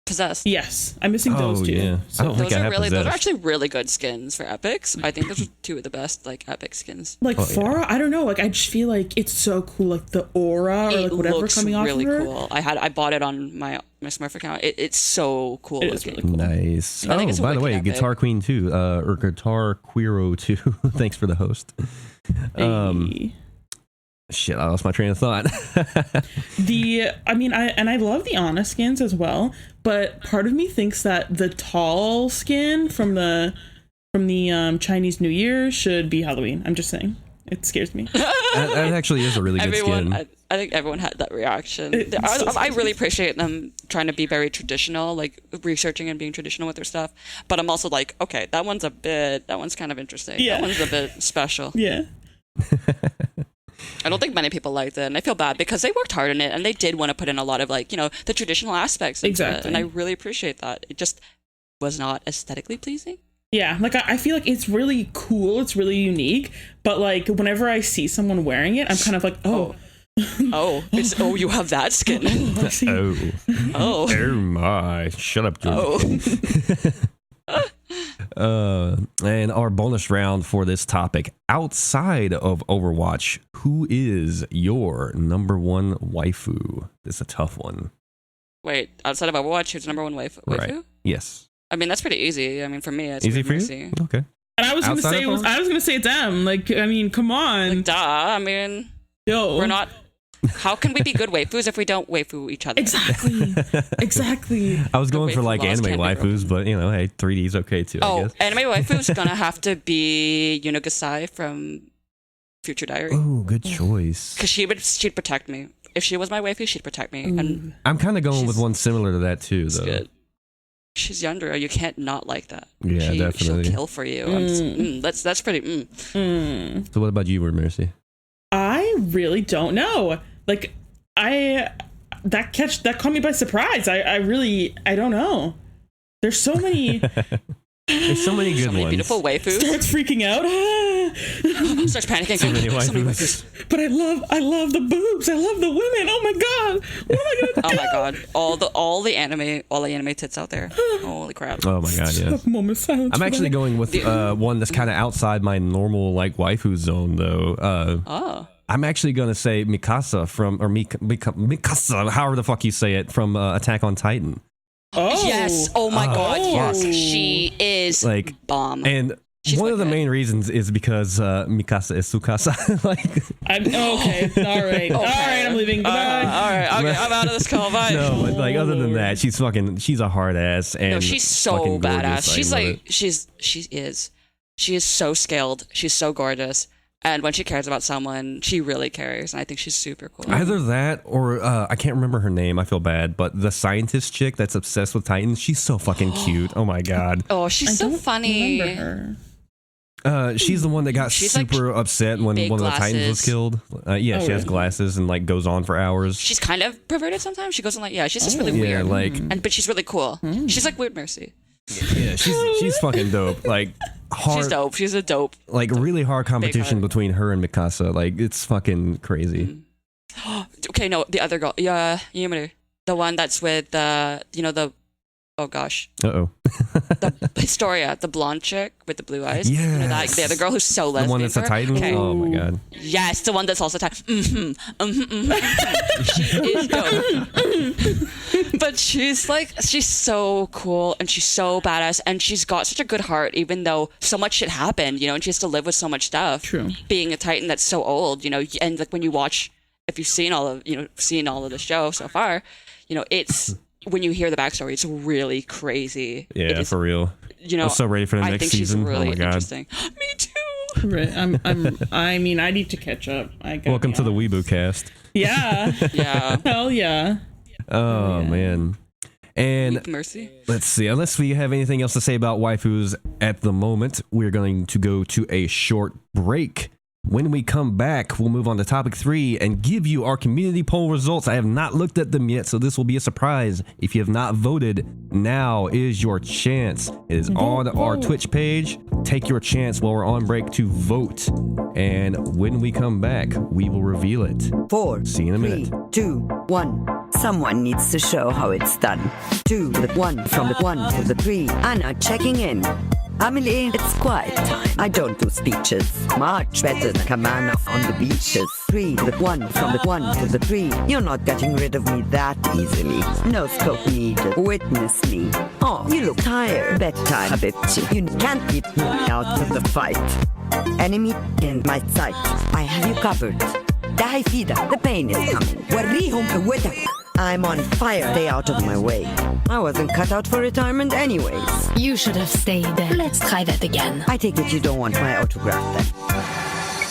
Possessed. Yes, I'm missing those 2. Yeah. So I don't think I have those are Possessed. actually really good skins for epics. I think those are 2 of the best like epic skins. Like Farah, I don't know. Like, I just feel like it's so cool. Like the aura or like whatever coming off of her. Really cool. I bought it on my Smurf account. It's so cool. It is really cool. Nice. Oh, by the way, epic. Guitar Queen 2, or Guitar Queero 2. Thanks for the host. Shit, I lost my train of thought. I love the Ana skins as well, but part of me thinks that the tall skin from the Chinese New Year should be Halloween. I'm just saying. It scares me. That actually is a really good skin. I think everyone had that reaction. So I really appreciate them trying to be very traditional, like researching and being traditional with their stuff. But I'm also like, okay, that one's kind of interesting. Yeah. That one's a bit special. Yeah. I don't think many people liked it, and I feel bad because they worked hard on it, and they did want to put in a lot of like, the traditional aspects into it, and I really appreciate that. It just was not aesthetically pleasing. Yeah, like I feel like it's really cool, it's really unique, but like whenever I see someone wearing it, I'm kind of like, oh, you have that skin. Oh my! Shut up, Jordan. And our bonus round for this topic, outside of Overwatch, who is your number one waifu? This is a tough one. Wait, outside of Overwatch, who's number one waifu? Right. Yes. I mean, that's pretty easy. I mean, for me, it's easy for Mercy. you. Okay. And I was gonna say it's M. Like, I mean, come on. Like, duh. I mean, we're not. How can we be good waifus if we don't waifu each other? Exactly. I was going for like anime waifus, but hey, 3D is okay too. I guess. Anime waifu's gonna have to be Yunogasai from Future Diary. Oh, good choice. Because she'd protect me. If she was my waifu, she'd protect me. And I'm kind of going with one similar to that too, though. Good. She's Yandere. You can't not like that. Yeah, definitely. She'll kill for you. That's pretty. So what about you, Mercy? I really don't know. Like, that caught me by surprise. I don't know. There's so many. There's so many good ones. Beautiful waifus. Starts freaking out. Starts panicking. So many waifus. But I love the boobs. I love the women. Oh my god. What am I gonna do? Oh my god. All the anime tits out there. Holy crap. Oh my god, yeah. Moment of silence. I'm actually going with one that's kind of outside my normal like waifu zone though. I'm actually gonna say Mikasa Mikasa, however the fuck you say it, from Attack on Titan. Oh yes! Oh my god! Yes, she is like bomb. And one of the main reasons is because Mikasa is Tsukasa. Okay, all right, I'm leaving. Goodbye. All right, okay, I'm out of this call. Bye. No, but like other than that, she's a hard ass, and no, she's so badass. She is so skilled. She's so gorgeous. And when she cares about someone, she really cares. And I think she's super cool. Either that or I can't remember her name. I feel bad. But the scientist chick that's obsessed with Titans, she's so fucking cute. Oh, my God. Oh, she's so funny. Remember her. She's the one that got super upset when one of the Titans was killed. She has glasses and like goes on for hours. She's kind of perverted sometimes. She goes on she's just really weird. But she's really cool. She's like Weird Mercy. Yeah, she's fucking dope. Like hard. She's dope. She's a dope. Like really hard competition between her and Mikasa. Like it's fucking crazy. Okay, no, the other girl. Yeah, Yumuru. The one that's with the oh gosh. Uh-oh. The Historia, the blonde chick with the blue eyes. Yeah. The other girl who's so lesbian. The one that's a Titan? Okay. Oh my god. Yes, the one that's also Titan. She is dope. But she's so cool and she's so badass and she's got such a good heart even though so much shit happened, and she has to live with so much stuff. True. Being a Titan that's so old, and like when you watch, if you've seen all of the show so far, it's when you hear the backstory, it's really crazy. Yeah, for real. I'm so ready for the next season. Really oh my god, interesting. Me too. Right. I mean, I need to catch up. Welcome to the Weeboo Cast. Yeah. Yeah. Hell yeah. Oh man. And Mercy. Let's see. Unless we have anything else to say about waifus at the moment, we're going to go to a short break. When we come back, we'll move on to topic 3 and give you our community poll results. I have not looked at them yet, so this will be a surprise. If you have not voted, now is your chance. It is on our Twitch page. Take your chance while we're on break to vote. And when we come back, we will reveal it. 4, see you in a minute. 3, 2, 1. Someone needs to show how it's done. 2 to the 1, from the 1 to the 3. Anna checking in. Amelie, it's quiet time. I don't do speeches. Much better than Kamana on the beaches. 3 to the 1, from the 1 to the 3. You're not getting rid of me that easily. No scope needed. Witness me. Oh, you look tired. Bedtime, Habibti. You can't keep me out of the fight. Enemy in my sight. I have you covered. Die Fida, the pain is coming. Warihum with I'm on fire. Stay out of my way. I wasn't cut out for retirement anyways. You should have stayed there. Let's try that again. I take it you don't want my autograph then.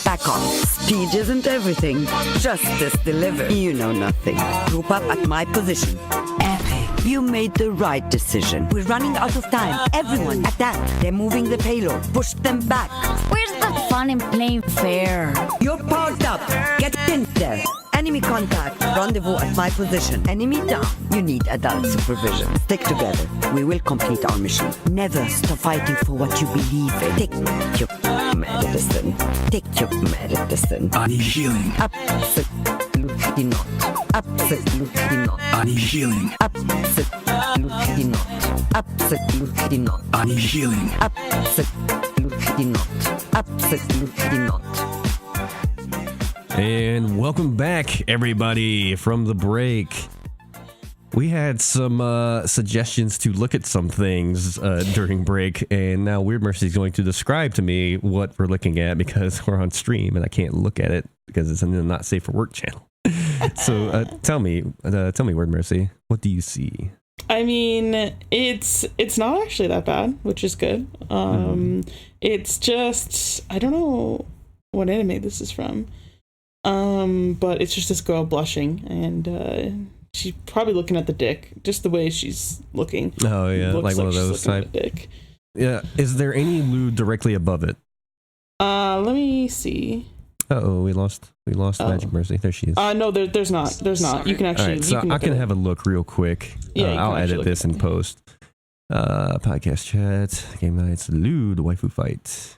Back off. Speed isn't everything. Justice delivered. You know nothing. Group up at my position. Epic. You made the right decision. We're running out of time. Everyone attack. They're moving the payload. Push them back. Where's the fun in playing fair. You're powered up. Get in there. Enemy contact. Rendezvous at my position. Enemy down. You need adult supervision. Stick together. We will complete our mission. Never stop fighting for what you believe in. Take your medicine. Take your medicine. I need healing. Absolutely not. Absolutely not. I need healing. Absolutely not. Absolutely not. I need healing. Absolutely not. Absolutely not. And welcome back, everybody, from the break. We had some suggestions to look at some things during break, and now Weird Mercy is going to describe to me what we're looking at because we're on stream and I can't look at it because it's in the Not Safe for Work channel. So tell me, Weird Mercy, what do you see? I mean, it's not actually that bad, which is good. It's just, I don't know what anime this is from. But it's just this girl blushing, and she's probably looking at the dick, just the way she's looking. Oh yeah, Looks like one of those type. Dick. Yeah. Is there any lewd directly above it? Let me see. Uh-oh, we lost Magic Mercy. There she is. No, there's not. There's not. You can actually. All right, so I can have a look real quick. Yeah, I'll edit this in post. Podcast chat, game nights, lewd waifu fight.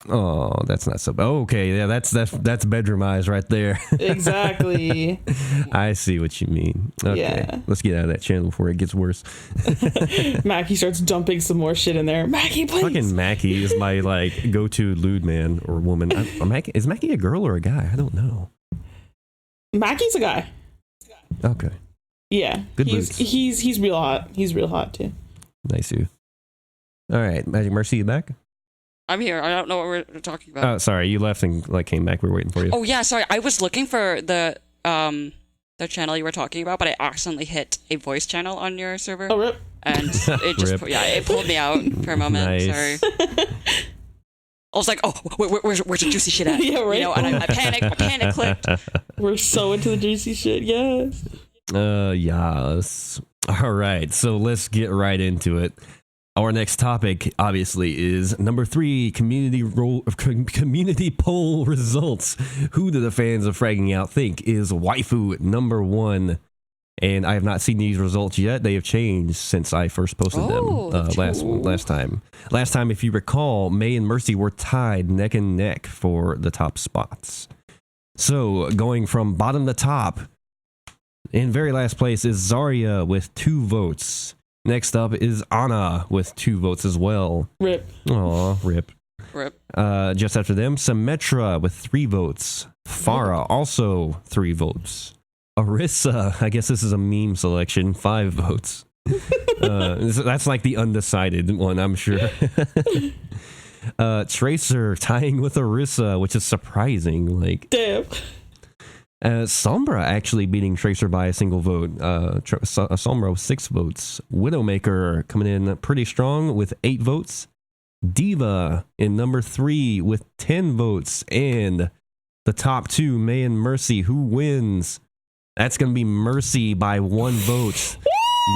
Oh, that's not so bad. Okay, yeah, that's bedroom eyes right there. Exactly. I see what you mean. Okay, Yeah. Let's get out of that channel before it gets worse. Mackie starts dumping some more shit in there. Mackie, please. Fucking Mackie is my like go-to lewd man or woman. Is Mackie a girl or a guy? I don't know. Mackie's a guy. Okay, Yeah. Good he's real hot. He's real hot too. nice you. All right, Magic Mercy, you back? I'm here. I don't know what we're talking about. Oh, sorry, you left and like came back. We were waiting for you. Oh yeah, sorry. I was looking for the channel you were talking about, but I accidentally hit a voice channel on your server. Oh, rip. And it just it pulled me out for a moment. Nice. Sorry. I was like, oh, where's the juicy shit at? Yeah, right. You know, and I panic clicked. We're so into the juicy shit. Yes. Yes. All right, so let's get right into it. Our next topic, obviously, is number 3, community poll results. Who do the fans of Fragging Out think is waifu number 1? And I have not seen these results yet. They have changed since I first posted them last time. Last time, if you recall, May and Mercy were tied neck and neck for the top spots. So going from bottom to top, in very last place is Zarya with 2 votes. Next up is Anna with 2 votes as well. Rip. Aw, rip. Rip. Just after them, Symmetra with 3 votes. Farah also 3 votes. Arissa, I guess this is a meme selection, 5 votes. That's like the undecided one, I'm sure. Tracer tying with Arissa, which is surprising. Like, Damn. Sombra actually beating Tracer by a single vote. Sombra with 6 votes. Widowmaker coming in pretty strong with 8 votes. Diva in number 3 with 10 votes. And the top 2, May and Mercy. Who wins? That's going to be Mercy by 1 vote.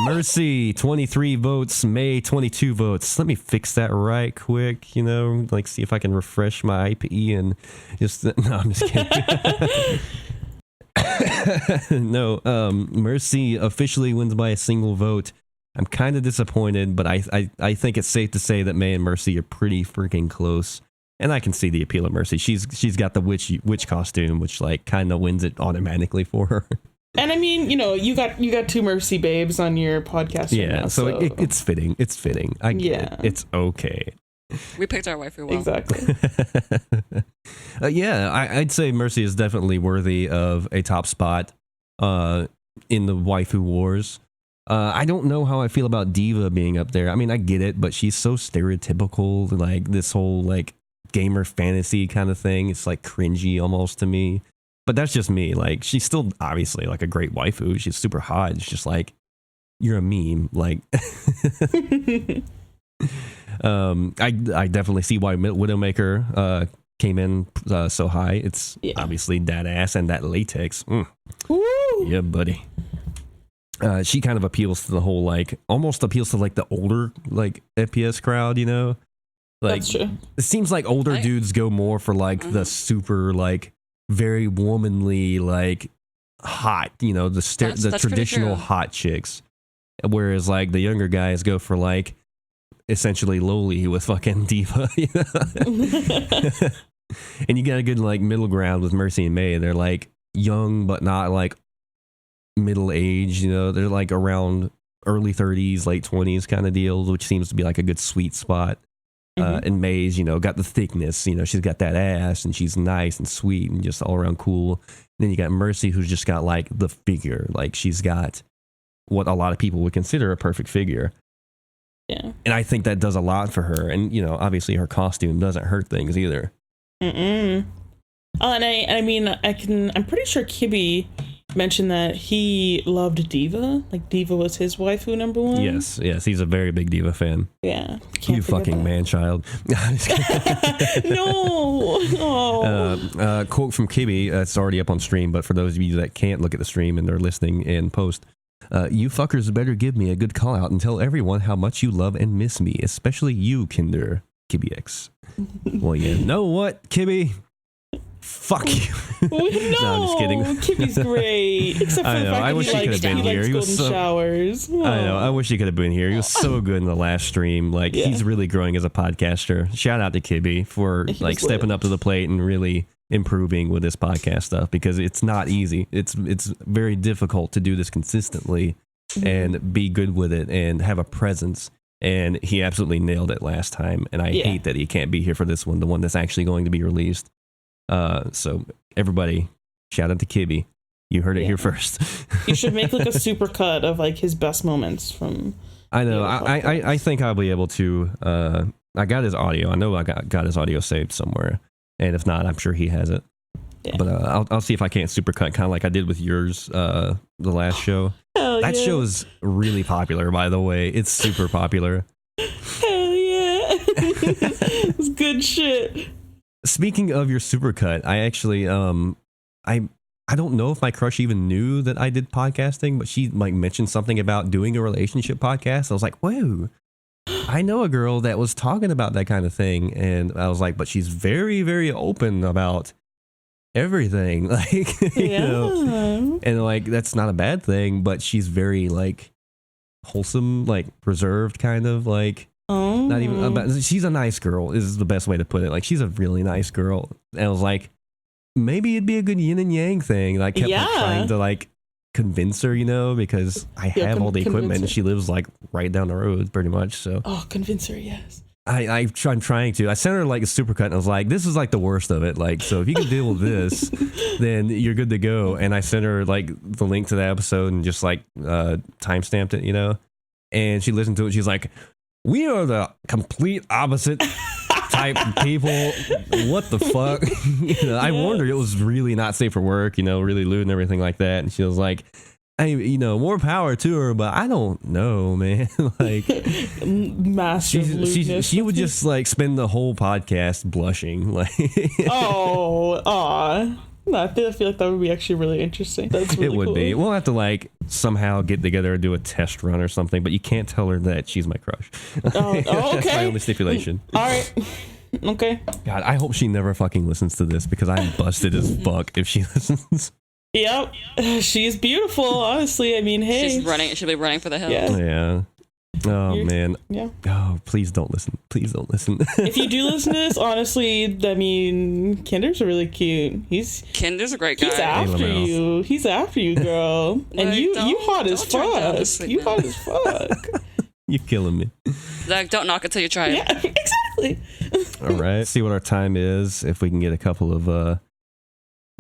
Mercy, 23 votes. May, 22 votes. Let me fix that right quick, like see if I can refresh my IP and just... No, I'm just kidding. No, Mercy officially wins by a single vote. I'm kind of disappointed, but I think it's safe to say that May and Mercy are pretty freaking close. And I can see the appeal of Mercy. She's got the witch costume, which like kind of wins it automatically for her. And I mean, you got 2 Mercy babes on your podcast. Yeah, right now, so it's fitting. It's fitting. I get it. It's okay. We picked our waifu well. Exactly. Yeah, I'd say Mercy is definitely worthy of a top spot in the waifu wars. I don't know how I feel about Diva being up there. I mean, I get it, but she's so stereotypical, like this whole like gamer fantasy kind of thing. It's like cringy almost to me. But that's just me. Like, she's still obviously like a great waifu. She's super hot. It's just like, you're a meme. Like, I definitely see why Widowmaker came in so high. It's obviously that ass and that latex. Yeah, buddy. She kind of appeals to the whole, like, almost appeals to like the older like FPS crowd, Like, That's true. it seems like older dudes go more for like the super like very womanly like hot, you know, the That's traditional hot chicks, whereas like the younger guys go for like essentially lowly with fucking diva. You know? And you got a good like middle ground with Mercy and May. They're like young but not like middle age, you know, they're like around early 30s, late 20s kind of deals, which seems to be like a good sweet spot. And May's, you know, got the thickness, you know, she's got that ass and she's nice and sweet and just all around cool. And then you got Mercy, who's just got like the figure, like she's got what a lot of people would consider a perfect figure. Yeah. And I think that does a lot for her. And, you know, obviously her costume doesn't hurt things either. Mm-mm. Oh, and I mean, I'm pretty sure Kibby mentioned that he loved Diva. Like, Diva was his waifu number one. Yes, he's a very big Diva fan. Yeah. You fucking man-child. No! Oh. Quote from Kibby, it's already up on stream, but for those of you that can't look at the stream and they're listening in post, you fuckers better give me a good call out and tell everyone how much you love and miss me, especially you, Kinder Kibby X. Well, you know what, Kibby? Fuck you. No, I'm just kidding. Kibby's great. Except for the fact I that wish he could have been here. He likes golden showers. Oh. I know. I wish he could have been here. He was so good in the last stream. Like, he's really growing as a podcaster. Shout out to Kibby for like stepping up to the plate and really improving with this podcast stuff, because it's not easy. It's very difficult to do this consistently and be good with it and have a presence. And he absolutely nailed it last time. And I hate that he can't be here for this one, the one that's actually going to be released. So everybody, shout out to Kibby. You heard it here first. You should make like a super cut of like his best moments from. I know. I think I'll be able to. I got his audio. I know I got his audio saved somewhere, and if not, I'm sure he has it. Yeah. But I'll see if I can't supercut, kind of like I did with yours, the last show. That show is really popular, by the way. It's super popular. Hell yeah! It's good shit. Speaking of your supercut, I actually I don't know if my crush even knew that I did podcasting, but she like mentioned something about doing a relationship podcast. I was like, whoa, I know a girl that was talking about that kind of thing, and I was like, but she's very, very open about everything, like you know, and like that's not a bad thing, but she's very like wholesome, like preserved, kind of like. Not even she's a nice girl is the best way to put it. Like, she's a really nice girl, and I was like, maybe it'd be a good yin and yang thing. And I kept like, trying to like convince her, you know, because I have all the equipment and she lives like right down the road pretty much. So convince her. Yes, I'm trying to. I sent her like a supercut and I was like, this is like the worst of it, like, so if you can deal with this then you're good to go. And I sent her like the link to the episode and just like timestamped it, you know, and she listened to it. She's like, we are the complete opposite type of people. What the fuck? You know, I warned her it was really not safe for work, you know, really lewd and everything like that. And she was like, you know, more power to her, but I don't know, man. Like, massive lewdness. She would just like spend the whole podcast blushing. Like, I feel like that would be actually really interesting. That's really it would cool. be. We'll have to like somehow get together and do a test run or something, but you can't tell her that she's my crush. Okay. That's my only stipulation. All right. Okay. God, I hope she never fucking listens to this, because I'm busted as fuck if she listens. Yep. She's beautiful, honestly. I mean, hey. She'll be running for the hills. Yeah. Oh, man. Yeah. Oh, please don't listen. Please don't listen. If you do listen to this, honestly, I mean, Kinder's really cute. Kinder's a great guy. He's after you. He's after you, girl. And you hot as fuck. You hot as fuck. You're killing me. Like, don't knock it till you try it. Yeah, exactly. All right. See what our time is. If we can get a couple of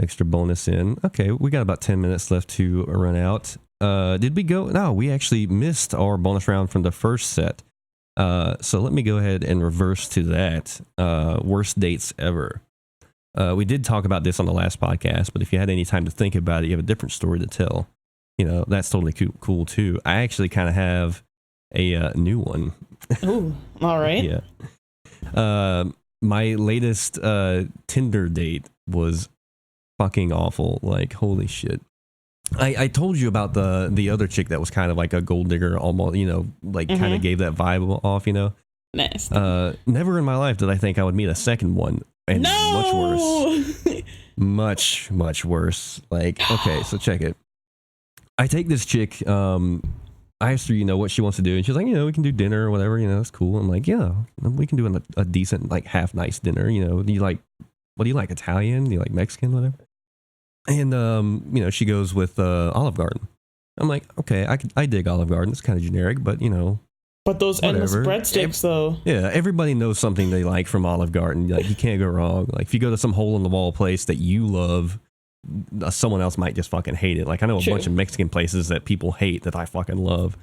extra bonus in. Okay, we got about 10 minutes left to run out. Did we go? No, we actually missed our bonus round from the first set. So let me go ahead and reverse to that. Worst dates ever. We did talk about this on the last podcast, but if you had any time to think about it, you have a different story to tell. You know, that's totally cool too. I actually kind of have a new one. Ooh, all right. Yeah. My latest Tinder date was fucking awful. Like, holy shit. I told you about the other chick that was kind of like a gold digger, almost, you know, like kind of gave that vibe off, you know. Nice. Never in my life did I think I would meet a second one, and much worse. Much worse. Like, okay, so check it. I take this chick. I asked her, what she wants to do, and she's like, we can do dinner or whatever. It's cool. I'm like, yeah, we can do a decent, like, half nice dinner. Do you like? What do you like? Italian? Do you like Mexican? Whatever. And she goes with Olive Garden. I'm like, okay, I dig Olive Garden. It's kind of generic, but But those endless breadsticks, though. Yeah, everybody knows something they like from Olive Garden. Like, you can't go wrong. Like, if you go to some hole in the wall place that you love, someone else might just fucking hate it. Like, I know a bunch of Mexican places that people hate that I fucking love.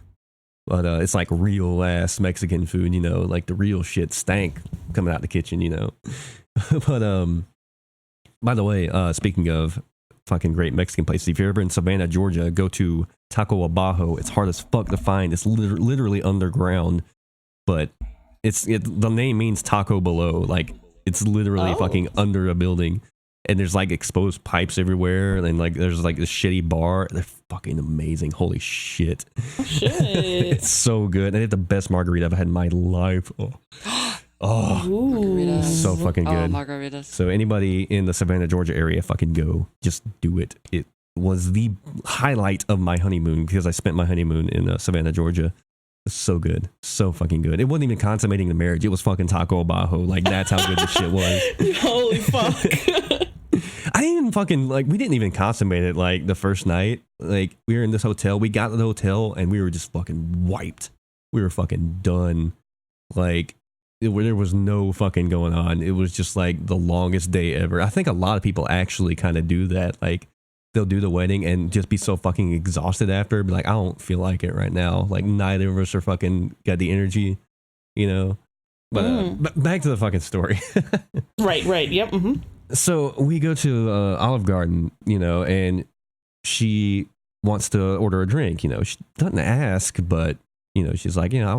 But it's like real ass Mexican food, like the real shit stank coming out the kitchen, But by the way, speaking of fucking great Mexican places, if you're ever in Savannah, Georgia, go to Taco Abajo. It's hard as fuck to find. It's literally underground, but the name means taco below. Like, it's literally fucking under a building, and there's like exposed pipes everywhere, and like there's like this shitty bar. They're fucking amazing. Holy shit. Shit. It's so good. I had the best margarita I've had in my life. Margaritas. So fucking good. Margaritas. So anybody in the Savannah, Georgia area, fucking go. Just do it. It was the highlight of my honeymoon because I spent my honeymoon in Savannah, Georgia. It's so good. So fucking good. It wasn't even consummating the marriage. It was fucking Taco Abajo. Like, that's how good this shit was. Holy fuck. I didn't even fucking, we didn't even consummate it, like, the first night. Like, we were in this hotel. We got to the hotel, and we were just fucking wiped. We were fucking done. Like, there was no fucking going on. It was just like the longest day ever. I think a lot of people actually kind of do that. Like, they'll do the wedding and just be so fucking exhausted after. Be like, I don't feel like it right now. Like, neither of us are fucking got the energy, But back to the fucking story. Right. Yep. Mm-hmm. So we go to Olive Garden, and she wants to order a drink. She doesn't ask, but she's like, I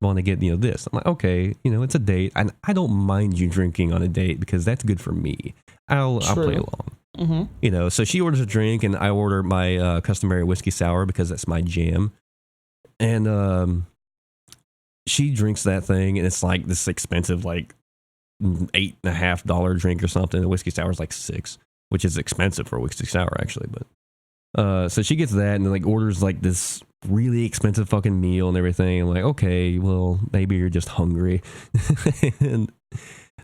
want to get, this. I'm like, okay, it's a date. And I don't mind you drinking on a date because that's good for me. I'll play along. Mm-hmm. So she orders a drink and I order my customary whiskey sour because that's my jam. And she drinks that thing and it's like this expensive, like $8.50 drink or something. The whiskey sour is like $6, which is expensive for a whiskey sour actually. But so she gets that and like orders like this really expensive fucking meal and everything. I'm like, okay, well, maybe you're just hungry. And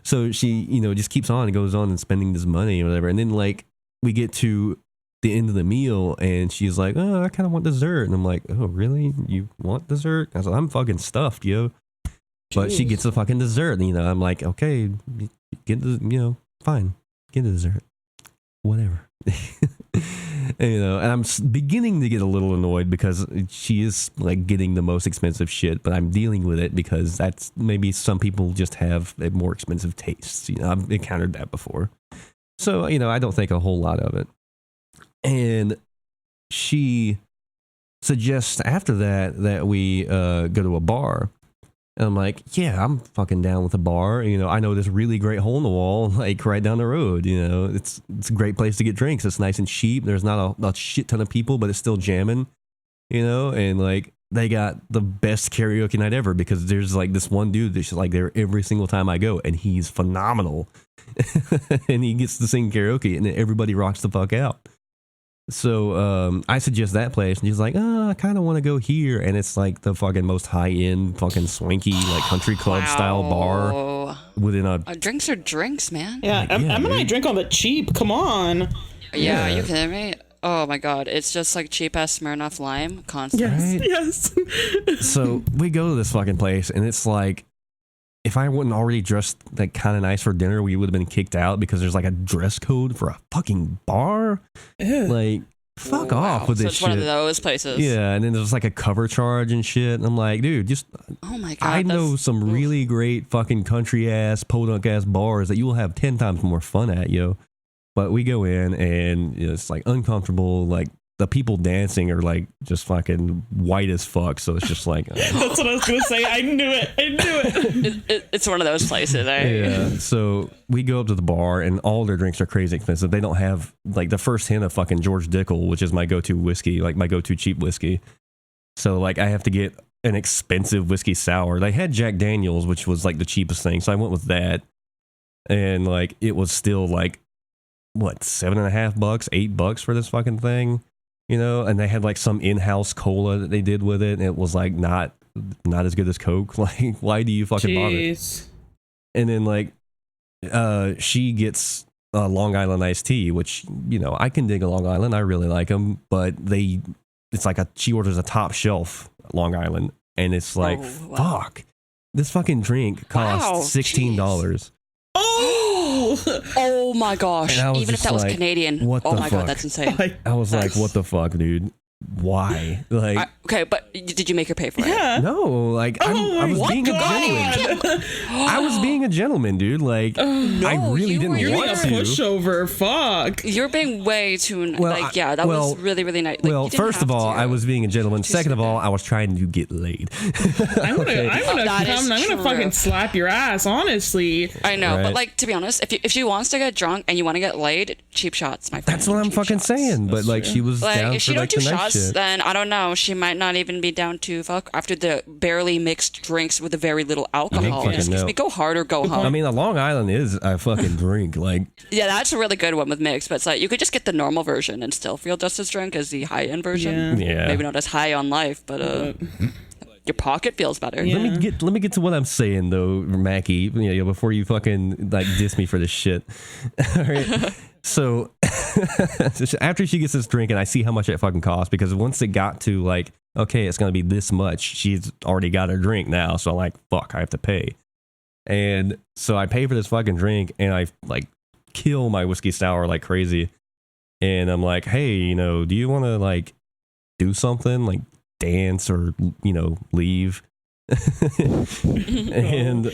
so she, just keeps on and goes on and spending this money or whatever. And then like we get to the end of the meal and she's like, oh, I kind of want dessert. And I'm like, oh, really? You want dessert? I was like, I'm fucking stuffed, yo. But she gets the fucking dessert. And, I'm like, okay, get the, fine, get the dessert. Whatever. And I'm beginning to get a little annoyed because she is like getting the most expensive shit, but I'm dealing with it because that's maybe some people just have a more expensive tastes. I've encountered that before. So, I don't think a whole lot of it. And she suggests after that we go to a bar. And I'm like, yeah, I'm fucking down with a bar. I know this really great hole in the wall, like right down the road. It's a great place to get drinks. It's nice and cheap. There's not a shit ton of people, but it's still jamming. And like they got the best karaoke night ever because there's like this one dude that's like there every single time I go, and he's phenomenal. And he gets to sing karaoke, and everybody rocks the fuck out. So I suggest that place, and she's like, oh, I kind of want to go here. And it's like the fucking most high-end, fucking swanky, like country club style bar within a... Drinks are drinks, man. Yeah, Like, Emma and I drink on the cheap. Come on. Yeah, are you kidding me? Oh my god, it's just like cheap-ass Smirnoff Lime constantly. Yes, Right? yes. So we go to this fucking place, and it's like, if I wasn't already dressed like kind of nice for dinner, we would have been kicked out because there's like a dress code for a fucking bar. Ew. Like, fuck off with so this it's shit. one of those places. Yeah, and then there's like a cover charge and shit. And I'm like, dude, just Oh my god. I know that's- some really great fucking country ass, podunk ass bars that you will have 10 times more fun at, yo. But we go in and it's like uncomfortable. Like the people dancing are like just fucking white as fuck. So it's just like, That's what I was gonna say. I knew it. It's one of those places. yeah. So we go up to the bar and all their drinks are crazy expensive. They don't have like the first hint of fucking George Dickel, which is my go-to whiskey, like my go-to cheap whiskey. So like I have to get an expensive whiskey sour. They had Jack Daniels, which was like the cheapest thing, so I went with that. And like it was still like what, $7.50, $8 for this fucking thing, you know? And they had like some in-house cola that they did with it, and it was like not as good as Coke. Like, why do you fucking bother? And then like she gets Long Island iced tea, which, you know, I can dig a Long Island. I really like them, but it's like she orders a top shelf Long Island, and it's like, fuck, this fucking drink costs $16. Oh my gosh! Even if that was Canadian, oh my god, that's insane. I was like, what the fuck, dude? Why? Like, okay, but did you make her pay for it? Yeah. No, like I was being a gentleman. I was being a gentleman, dude. Like, I really didn't want to. Pushover, fuck. You're being way too that was really, really nice. Like, well, first of all, I was being a gentleman. Second of all, I was trying to get laid. I'm gonna fucking slap your ass, honestly. I know, but like, to be honest, if she wants to get drunk and you want to get laid, cheap shots, my friend. That's what I'm fucking saying. But like, she was like, down if she for don't like do the night shots, shit. then I don't know. She might not even be down to fuck after the barely mixed drinks with a very little alcohol. Excuse me, go hard or go home. I mean, a Long Island is a fucking drink. Like, yeah, that's a really good one with mixed, but it's like you could just get the normal version and still feel just as drunk as the high end version. Yeah. Maybe not as high on life, but your pocket feels better. Yeah. Let me get to what I'm saying though, Mackie. You know, before you fucking like diss me for this shit. All right. So after she gets this drink, and I see how much it fucking costs, because once it got to like, okay, it's gonna be this much, she's already got her drink now, so I'm like, fuck, I have to pay. And so I pay for this fucking drink, and I like kill my whiskey sour like crazy. And I'm like, hey, you know, do you want to like do something, like dance or, you know, leave? And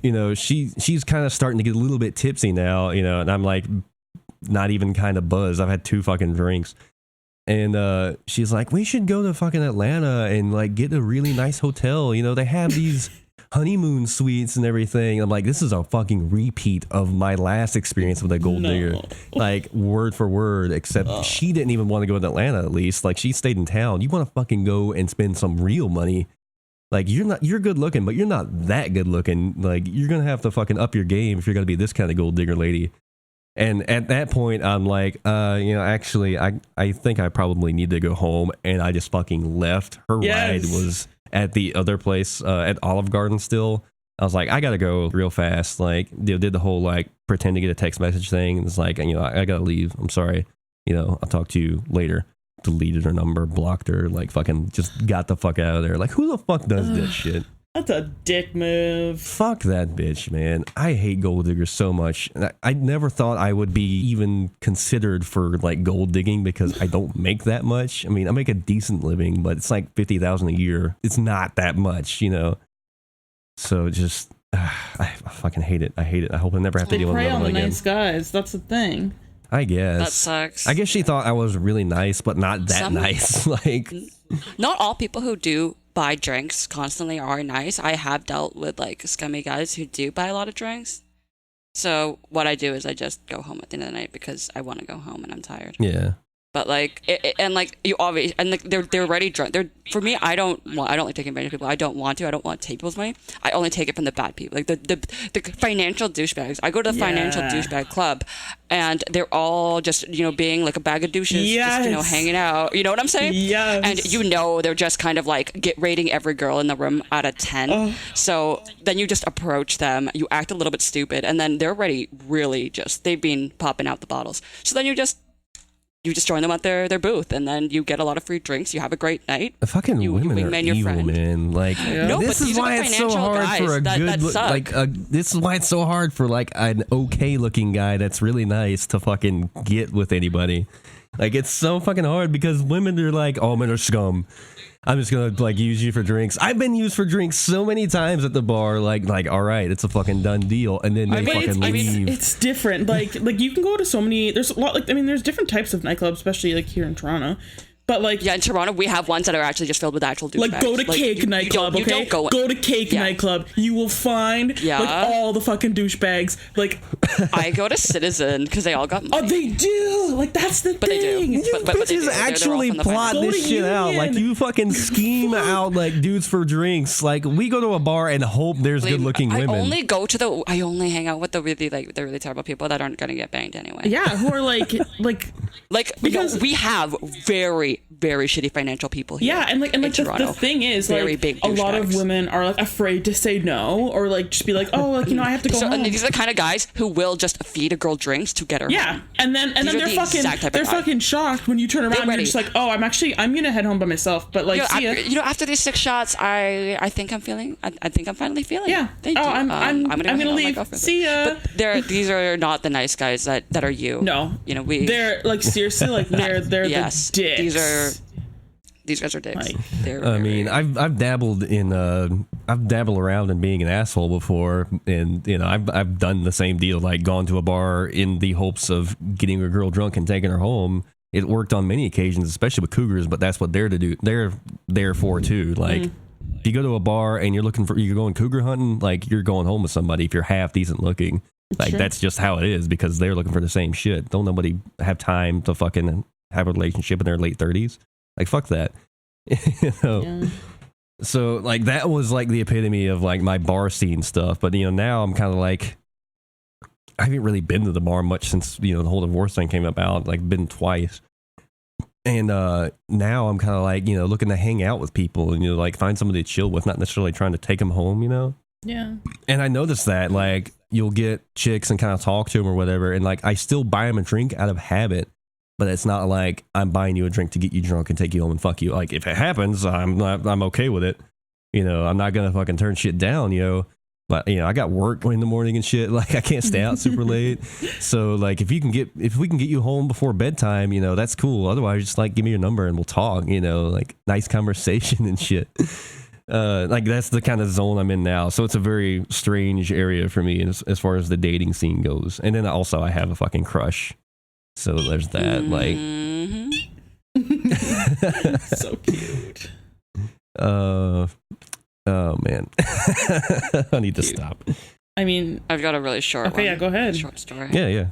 you know, she's kind of starting to get a little bit tipsy now, you know, and I'm like not even kind of buzzed. I've had 2 fucking drinks. And she's like, we should go to fucking Atlanta and like get a really nice hotel, you know, they have these honeymoon suites and everything. I'm like, this is a fucking repeat of my last experience with a gold digger, like word for word, except she didn't even want to go to Atlanta. At least like she stayed in town. You want to fucking go and spend some real money. Like, you're good looking, but you're not that good looking. Like, you're going to have to fucking up your game if you're going to be this kind of gold digger lady. And at that point, I'm like, you know, actually, I think I probably need to go home. And I just fucking left. Her ride was at the other place, at Olive Garden still. I was like, I got to go real fast. Like, they did the whole, like, pretend to get a text message thing. And it's like, you know, I got to leave. I'm sorry. You know, I'll talk to you later. Deleted her number, blocked her, like fucking just got the fuck out of there. Like, who the fuck does this shit? That's a dick move. Fuck that bitch, man. I hate gold diggers so much. I never thought I would be even considered for like gold digging because I don't make that much. I mean, I make a decent living, but it's like $50,000 a year. It's not that much, you know. So just, I fucking hate it. I hate it. I hope I never have to deal with it again. They prey on the nice guys. That's the thing. I guess. That sucks. I guess she thought I was really nice, but not that nice. Like, not all people who do buy drinks constantly are nice. I have dealt with like scummy guys who do buy a lot of drinks. So what I do is I just go home at the end of the night because I want to go home and I'm tired. Yeah. But like, and like you obviously, and like they're already drunk. For me, I don't like taking advantage of people. I don't want to take people's money. I only take it from the bad people, like the financial douchebags. I go to the financial douchebag club, and they're all just, you know, being like a bag of douches, just, you know, hanging out. You know what I'm saying? Yes. And you know, they're just kind of like rating every girl in the room out of 10. So then you just approach them, you act a little bit stupid, and then they're already really just, they've been popping out the bottles. So then you just join them at their booth, and then you get a lot of free drinks. You have a great night. The fucking women are evil, man. Like, no, this is why it's so hard for a good, this is why it's so hard for like an okay looking guy that's really nice to fucking get with anybody. Like, it's so fucking hard because women are like, oh, men are scum. I'm just gonna like use you for drinks. I've been used for drinks so many times at the bar. Like, all right, it's a fucking done deal, and then they fucking leave. It's different. Like you can go to so many. There's a lot. Like, I mean, there's different types of nightclubs, especially like here in Toronto. But like, yeah, in Toronto, we have ones that are actually just filled with actual douchebags. like go to Cake nightclub, you okay? don't Go to Cake nightclub. You will find like all the fucking douchebags. Like, I go to Citizen because they all got money. Oh, they do. Like that's the But thing. they do. You But they bitches do. They're actually all from the plot finance. this Go to shit out. Like Union. you fucking scheme out like dudes for drinks. Like we go to a bar and hope there's good looking women. I only hang out with the really terrible people that aren't gonna get banged anyway. Yeah, who are like because we have very, very shitty financial people here. yeah, and like the thing is Very like big a lot of douchebags. women are like afraid to say no or like just be like, oh, like I have to go home. And these are the kind of guys who will just feed a girl drinks to get her Yeah, home. and then These are they're the exact type of they're guy. fucking shocked when you turn around and you're ready. just like, oh, I'm gonna head home by myself. But like, see ya. After these 6 shots, I think I'm finally feeling. Yeah. Thank Oh, you. I'm gonna hang out with my leave. girlfriend. See ya. But these are not the nice guys that are you. No, they're like seriously like they're yes, the dicks. These guys are dicks. Like, I mean, I've dabbled in I've dabbled around in being an asshole before, and I've done the same deal, like gone to a bar in the hopes of getting a girl drunk and taking her home. It worked on many occasions, especially with cougars, but that's what they're to do. They're there for too. Like, if you go to a bar and you're going cougar hunting, like you're going home with somebody if you're half decent looking. Like that's just how it is because they're looking for the same shit. Don't nobody have time to fucking have a relationship in their late 30s. Like fuck that. Yeah. So like that was like the epitome of like my bar scene stuff. But now I'm kind of like I haven't really been to the bar much since the whole divorce thing came about. Like been twice. And now I'm kind of like looking to hang out with people and like find somebody to chill with, not necessarily trying to take them home. Yeah. And I noticed that like you'll get chicks and kind of talk to them or whatever, and like I still buy them a drink out of habit, but it's not like I'm buying you a drink to get you drunk and take you home and fuck you. Like if it happens, I'm okay with it. I'm not gonna fucking turn shit down. But I got work in the morning and shit. Like I can't stay out super late. So like if we can get you home before bedtime, that's cool. Otherwise, just like give me your number and we'll talk. Like nice conversation and shit. Like that's the kind of zone I'm in now. So it's a very strange area for me as far as the dating scene goes. And then also I have a fucking crush. So there's that. Like, So cute. Oh man, I need to stop. I mean, I've got a really short one. okay, yeah, go ahead. Short story. Yeah.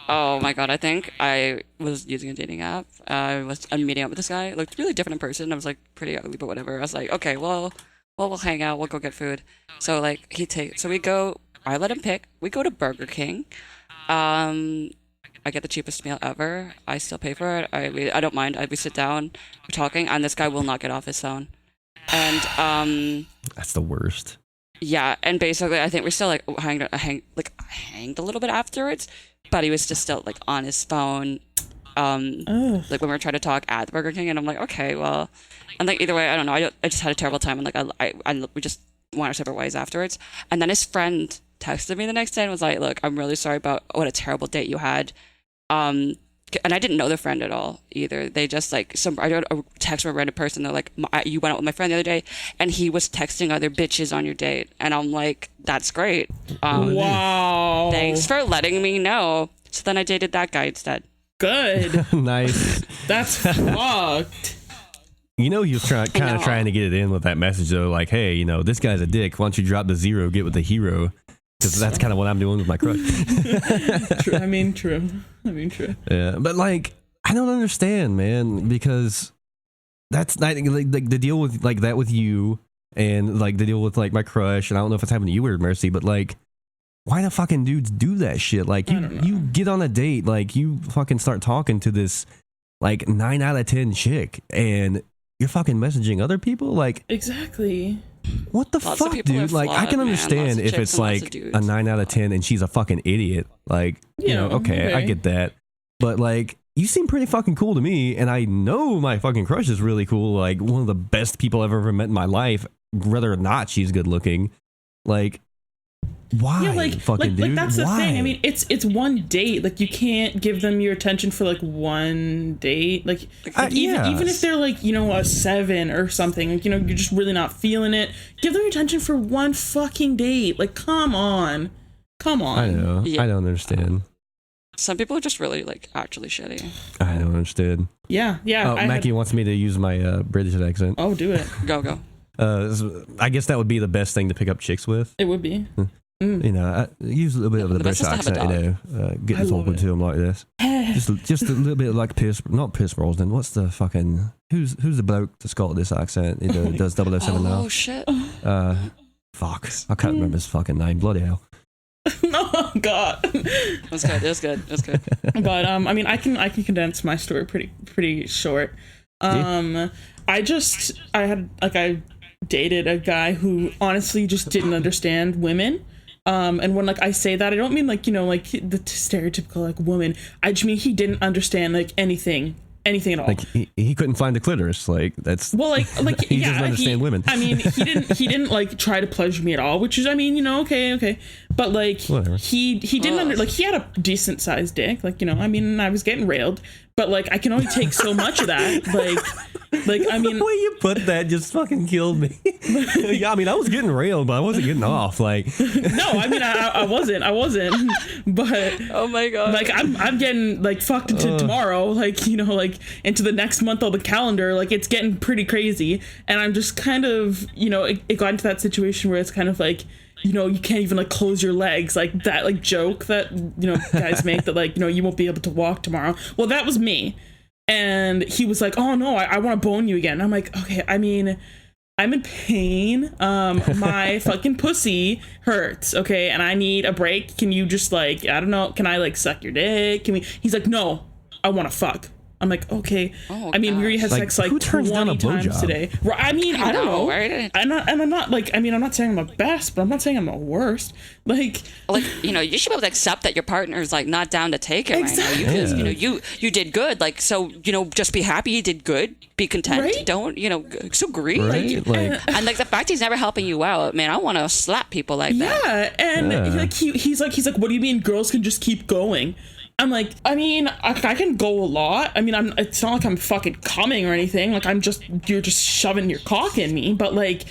Oh my god, I think I was using a dating app. I'm meeting up with this guy. Looked really different in person. I was like pretty ugly, but whatever. I was like, okay, well, we'll hang out. We'll go get food. So like we go. I let him pick. We go to Burger King. I get the cheapest meal ever. I still pay for it. I don't mind. We sit down. We're talking, and this guy will not get off his phone. And that's the worst. Yeah, and basically, I think we still like hanged a little bit afterwards, but he was just still like on his phone, like when we were trying to talk at the Burger King, and I'm like, okay, well, and like either way, I don't know, I just had a terrible time, and like we just went our separate ways afterwards, and then his friend texted me the next day and was like, look, I'm really sorry about what a terrible date you had, and I didn't know the friend at all either. They just like I got a text from a random person. They're like, you went out with my friend the other day, and he was texting other bitches on your date. And I'm like, that's great. Wow. Thanks for letting me know. So then I dated that guy instead. Good. Nice. That's fucked. He was trying to get it in with that message though, like, hey, this guy's a dick. Why don't you drop the zero, get with the hero? Because that's kind of what I'm doing with my crush. True. I mean, true. Yeah, but like, I don't understand, man, because that's not like the deal with like that with you, and like the deal with like my crush, and I don't know if it's happened to you or Mercy, but like, why do fucking dudes do that shit? Like, you get on a date, like you fucking start talking to this like 9 out of 10 chick, and you're fucking messaging other people, like exactly. What the fuck, dude? Like, I can understand if it's like a 9 out of 10 and she's a fucking idiot. Like, okay, I get that. But like, you seem pretty fucking cool to me, and I know my fucking crush is really cool. Like, one of the best people I've ever met in my life, whether or not she's good looking. Like, why? Yeah, like, fucking like dude? that's the Why? thing. I mean, it's one date. Like, you can't give them your attention for like one date. Like even if they're like a 7 or something. Like, you're just really not feeling it. Give them your attention for one fucking date. Like, come on. I know. Yeah. I don't understand. Some people are just really like actually shitty. I don't understand. Yeah. Oh, Mackie wants me to use my British accent. Oh, do it. Go. I guess that would be the best thing to pick up chicks with. It would be. You know, I use a little bit of the British accent, get talking to them like this. just a little bit like not Pierce Brosnan. What's the fucking who's the bloke that's got this accent? Does 007 now? Oh shit. Fuck, I can't remember his fucking name. Bloody hell. Oh God. It was good. But I mean, I can condense my story pretty short. I dated a guy who honestly just didn't understand women. And when like I say that, I don't mean like, like the stereotypical like woman. I just mean he didn't understand like anything at all. Like he couldn't find the clitoris. Like that's he doesn't understand women. I mean, he didn't like try to pleasure me at all, which is, I mean, okay. But like whatever. he didn't like he had a decent sized dick. Like, I mean, I was getting railed, but like I can only take so much of that. Like I mean, the way you put that just fucking killed me. Yeah, I mean, I was getting railed, but I wasn't getting off. Like, no, I mean, I wasn't. But oh my God, like I'm getting like fucked into tomorrow. Like, like into the next month on the calendar. Like it's getting pretty crazy, and I'm just kind of it got into that situation where it's kind of like. You can't even like close your legs, like that like joke that guys make that like you won't be able to walk tomorrow. Well, that was me, and he was like, "Oh no, I want to bone you again." And I'm like, "Okay, I mean, I'm in pain. My fucking pussy hurts. Okay, and I need a break. Can you just like I don't know? Can I like suck your dick? Can we?" He's like, "No, I want to fuck." I'm like, okay. Oh, I mean, we already had sex like 20 times today. I mean, I don't know. Right? I'm not like, I mean, I'm not saying I'm the best, but I'm not saying I'm the worst. Like, you should be able to accept that your partner's like not down to take it exactly. right now. You did good. Like, so, just be happy you did good. Be content. Right? Don't, so agree. Right? And like the fact he's never helping you out, man, I want to slap people like that. Yeah. And like, he's like, what do you mean girls can just keep going? I'm like, I mean, I can go a lot. I mean, it's not like I'm fucking coming or anything. Like you're just shoving your cock in me. But like,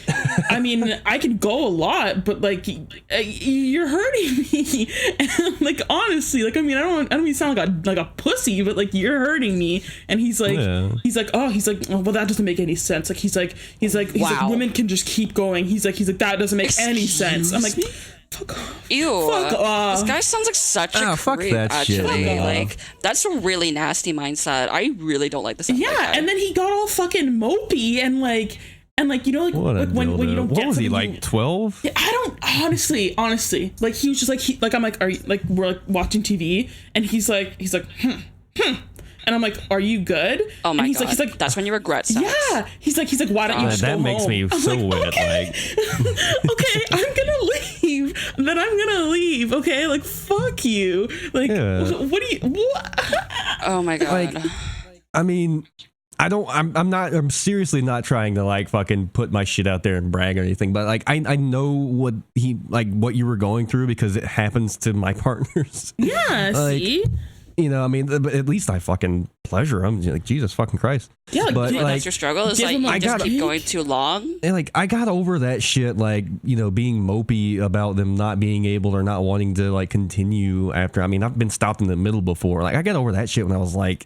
I mean, I can go a lot, but like, you're hurting me. And like, honestly, like, I mean, I don't mean to sound like a pussy, but like, you're hurting me. And he's like, oh, well, that doesn't make any sense. Like, he's like, wow. women can just keep going. He's like, that doesn't make any sense. I'm like, fuck off. Ew. Fuck off. This guy sounds like such a fuck creep, that actually. shit. Like, that's a really nasty mindset. I really don't like this. Yeah, and then he got all fucking mopey and like when you don't what get was he something like 12? Yeah, I don't honestly like he was just like I'm like, are you like we're like watching TV and he's like and I'm like, are you good? Oh my God. He's like, that's when you regret sex. Yeah. He's like, why don't you just that go makes home? me I'm so like, wet. Okay. Like, okay, I'm gonna leave. Then I'm gonna leave. Okay, like fuck you. Like, what do you? What? Oh my God. Like, I mean, I'm seriously not trying to like fucking put my shit out there and brag or anything, but like I know what you were going through because it happens to my partners. Yeah, like, see? I mean, but at least I fucking pleasure them. Like, Jesus fucking Christ. Yeah, but like, that's your struggle. Is like you just keep going too long. And like I got over that shit, like being mopey about them not being able or not wanting to like continue after. I mean, I've been stopped in the middle before. Like I got over that shit when I was like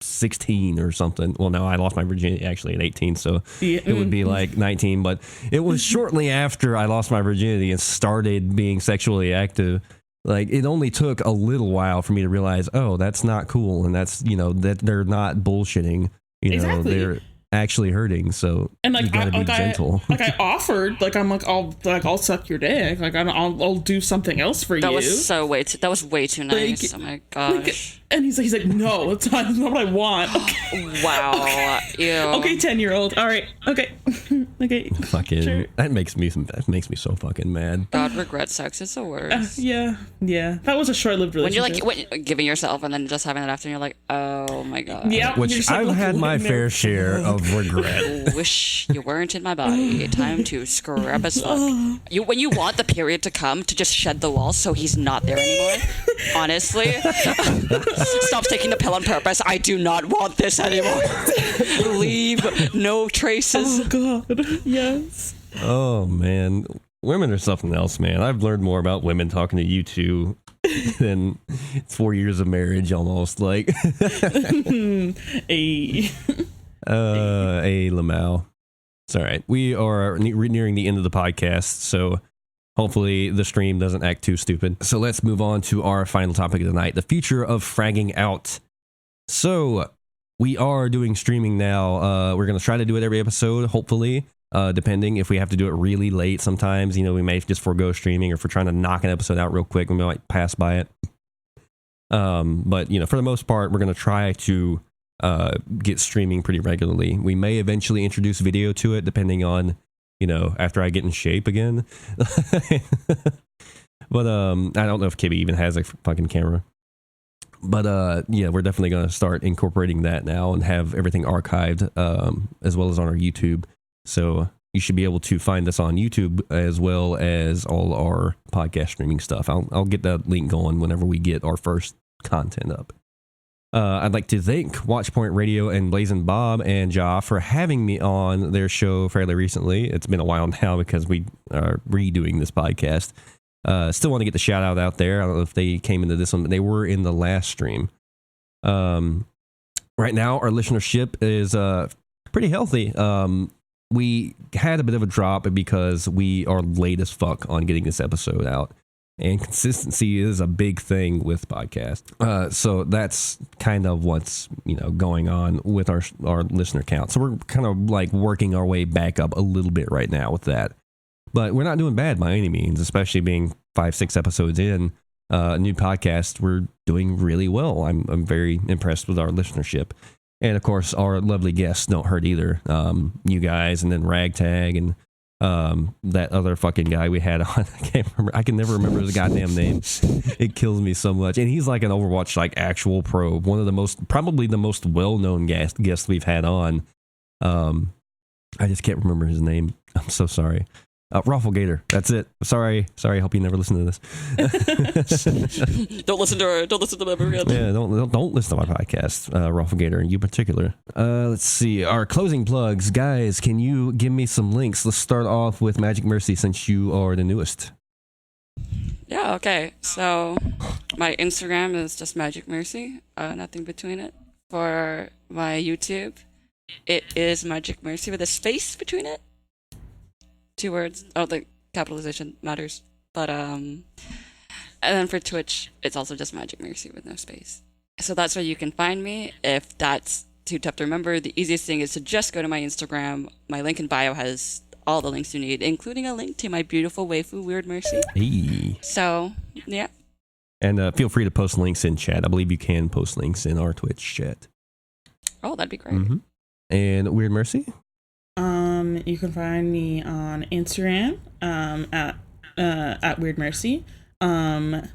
16 or something. Well, no, I lost my virginity actually at 18, so it would be like 19. But it was shortly after I lost my virginity and started being sexually active. Like it only took a little while for me to realize, oh, that's not cool, and that's that they're not bullshitting. Exactly. They're actually hurting. So and like you gotta be gentle. I offered, like I'm like I'll suck your dick. Like I'll do something else for you. That was way too nice. Like, oh my gosh. And he's like, no, that's not what I want. Okay. Wow. Okay. Ew. Okay, 10-year-old. All right. Okay. Okay. Fucking Sure. that makes me so fucking mad. God, regret sex is the worst. Yeah. That was a short-lived relationship. When you're like giving yourself and then just having that after, and you're like, oh my God. Yeah. Which I've had my fair share of regret. Wish you weren't in my body. Time to scrub as fuck. When you want the period to come to just shed the walls so he's not there anymore. Honestly. Stop taking the pill on purpose. I do not want this anymore. Leave no traces. Oh God. Yes. Oh man, women are something else, man. I've learned more about women talking to you two. then it's 4 years of marriage almost. Like, A Lamau. It's all right. We are nearing the end of the podcast, so hopefully the stream doesn't act too stupid. So let's move on to our final topic of the night, the future of fragging out. So we are doing streaming now. We're going to try to do it every episode, hopefully, depending if we have to do it really late sometimes. You know, we may just forego streaming, or if we're trying to knock an episode out real quick, we might pass by it. But, you know, for the most part, we're going to try to get streaming pretty regularly. We may eventually introduce video to it, depending on, you know, after I get in shape again. But I don't know if Kibby even has a fucking camera. But yeah, we're definitely going to start incorporating that now and have everything archived, as well as on our YouTube. So you should be able to find us on YouTube as well as all our podcast streaming stuff. I'll get that link going whenever we get our first content up. I'd like to thank Watchpoint Radio and Blazing Bob and Ja for having me on their show fairly recently. It's been a while now because we are redoing this podcast. Still want to get the shout out there. I don't know if they came into this one, but they were in the last stream. Right now, our listenership is pretty healthy. We had a bit of a drop because we are late as fuck on getting this episode out. And consistency is a big thing with podcasts. So that's kind of what's, you know, going on with our listener count. So we're kind of like working our way back up a little bit right now with that. But we're not doing bad by any means, especially being 5-6 episodes in. New podcast, we're doing really well. I'm very impressed with our listenership. And of course, our lovely guests don't hurt either. You guys, and then Ragtag, and that other fucking guy we had on. I can never remember his goddamn name. It kills me so much. And he's like an Overwatch like actual pro. One of the most, probably the most well-known guests we've had on. I just can't remember his name. I'm so sorry. Rafflegator. That's it. Sorry. Hope you never listen to this. Don't listen to them ever again. Yeah, don't listen to my podcast, Rafflegator, in you particular. Let's see. Our closing plugs. Guys, can you give me some links? Let's start off with Magic Mercy, since you are the newest. Yeah, okay. So my Instagram is just Magic Mercy. Nothing between it. For my YouTube, it is Magic Mercy with a space between it. 2 words. Oh, the capitalization matters. But and then for Twitch, it's also just Magic Mercy with no space. So that's where you can find me. If that's too tough to remember, the easiest thing is to just go to my Instagram. My link in bio has all the links you need, including a link to my beautiful waifu, Weird Mercy. Hey. So, yeah. And feel free to post links in chat. I believe you can post links in our Twitch chat. Oh, that'd be great. Mm-hmm. And Weird Mercy? You can find me on Instagram at Weird Mercy. M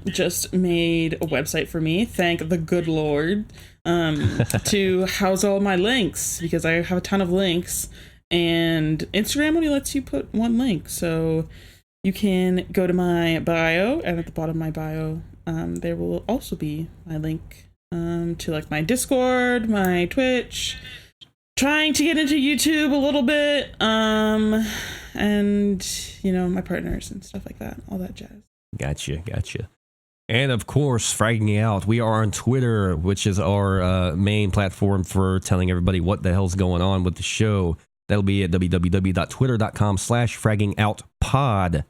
just made a website for me, thank the good Lord, to house all my links, because I have a ton of links, and Instagram only lets you put one link. So you can go to my bio, and at the bottom of my bio, there will also be my link to like my Discord, my Twitch. Trying to get into YouTube a little bit, and, you know, my partners and stuff like that, all that jazz. Gotcha. And of course, Fragging Out. We are on Twitter, which is our main platform for telling everybody what the hell's going on with the show. That'll be at www.twitter.com/fraggingoutpod.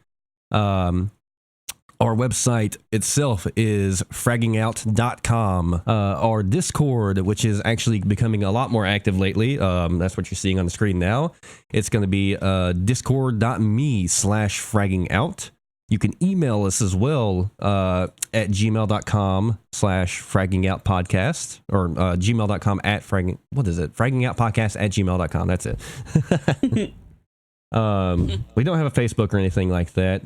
Our website itself is fraggingout.com. Our Discord, which is actually becoming a lot more active lately, that's what you're seeing on the screen now. It's going to be discord.me/fraggingout. You can email us as well at gmail.com/fraggingoutpodcast, or gmail.com at fragging. What is it? fraggingoutpodcast@gmail.com. That's it. We don't have a Facebook or anything like that,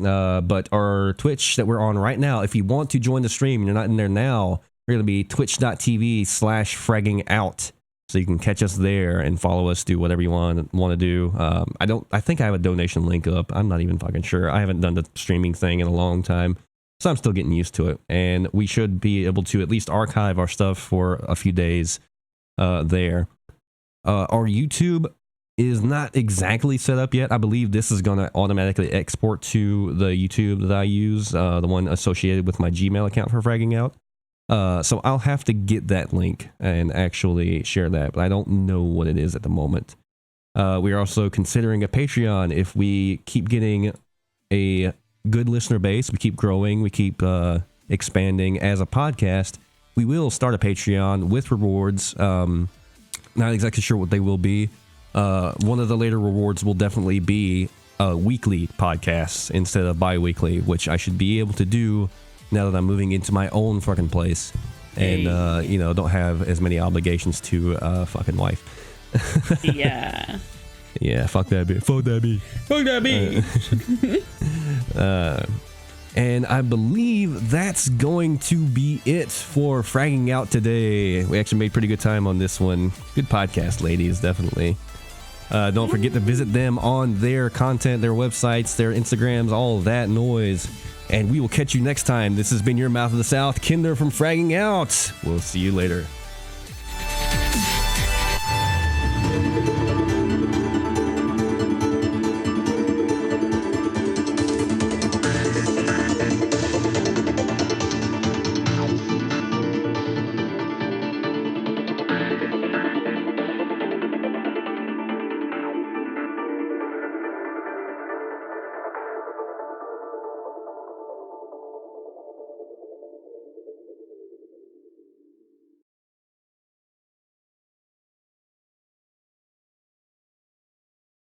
but our Twitch that we're on right now, if you want to join the stream and you're not in there now, we're going to be twitch.tv/fraggingout. So you can catch us there and follow us, do whatever you want to do. I think I have a donation link up. I'm not even fucking sure. I haven't done the streaming thing in a long time, so I'm still getting used to it. And we should be able to at least archive our stuff for a few days there. Our YouTube, is not exactly set up yet. I believe this is going to automatically export to the YouTube that I use, the one associated with my Gmail account for Fragging Out. So I'll have to get that link and actually share that, but I don't know what it is at the moment. We are also considering a Patreon. If we keep getting a good listener base, we keep growing, we keep expanding as a podcast, we will start a Patreon with rewards. Not exactly sure what they will be. One of the later rewards will definitely be weekly podcasts instead of bi-weekly, which I should be able to do now that I'm moving into my own fucking place and, don't have as many obligations to a fucking wife. Yeah. Yeah, fuck that bitch. Fuck that bitch. Fuck that bitch. And I believe that's going to be it for Fragging Out today. We actually made pretty good time on this one. Good podcast, ladies, definitely. Don't forget to visit them on their content, their websites, their Instagrams, all of that noise. And we will catch you next time. This has been your Mouth of the South, Kinder from Fragging Out. We'll see you later.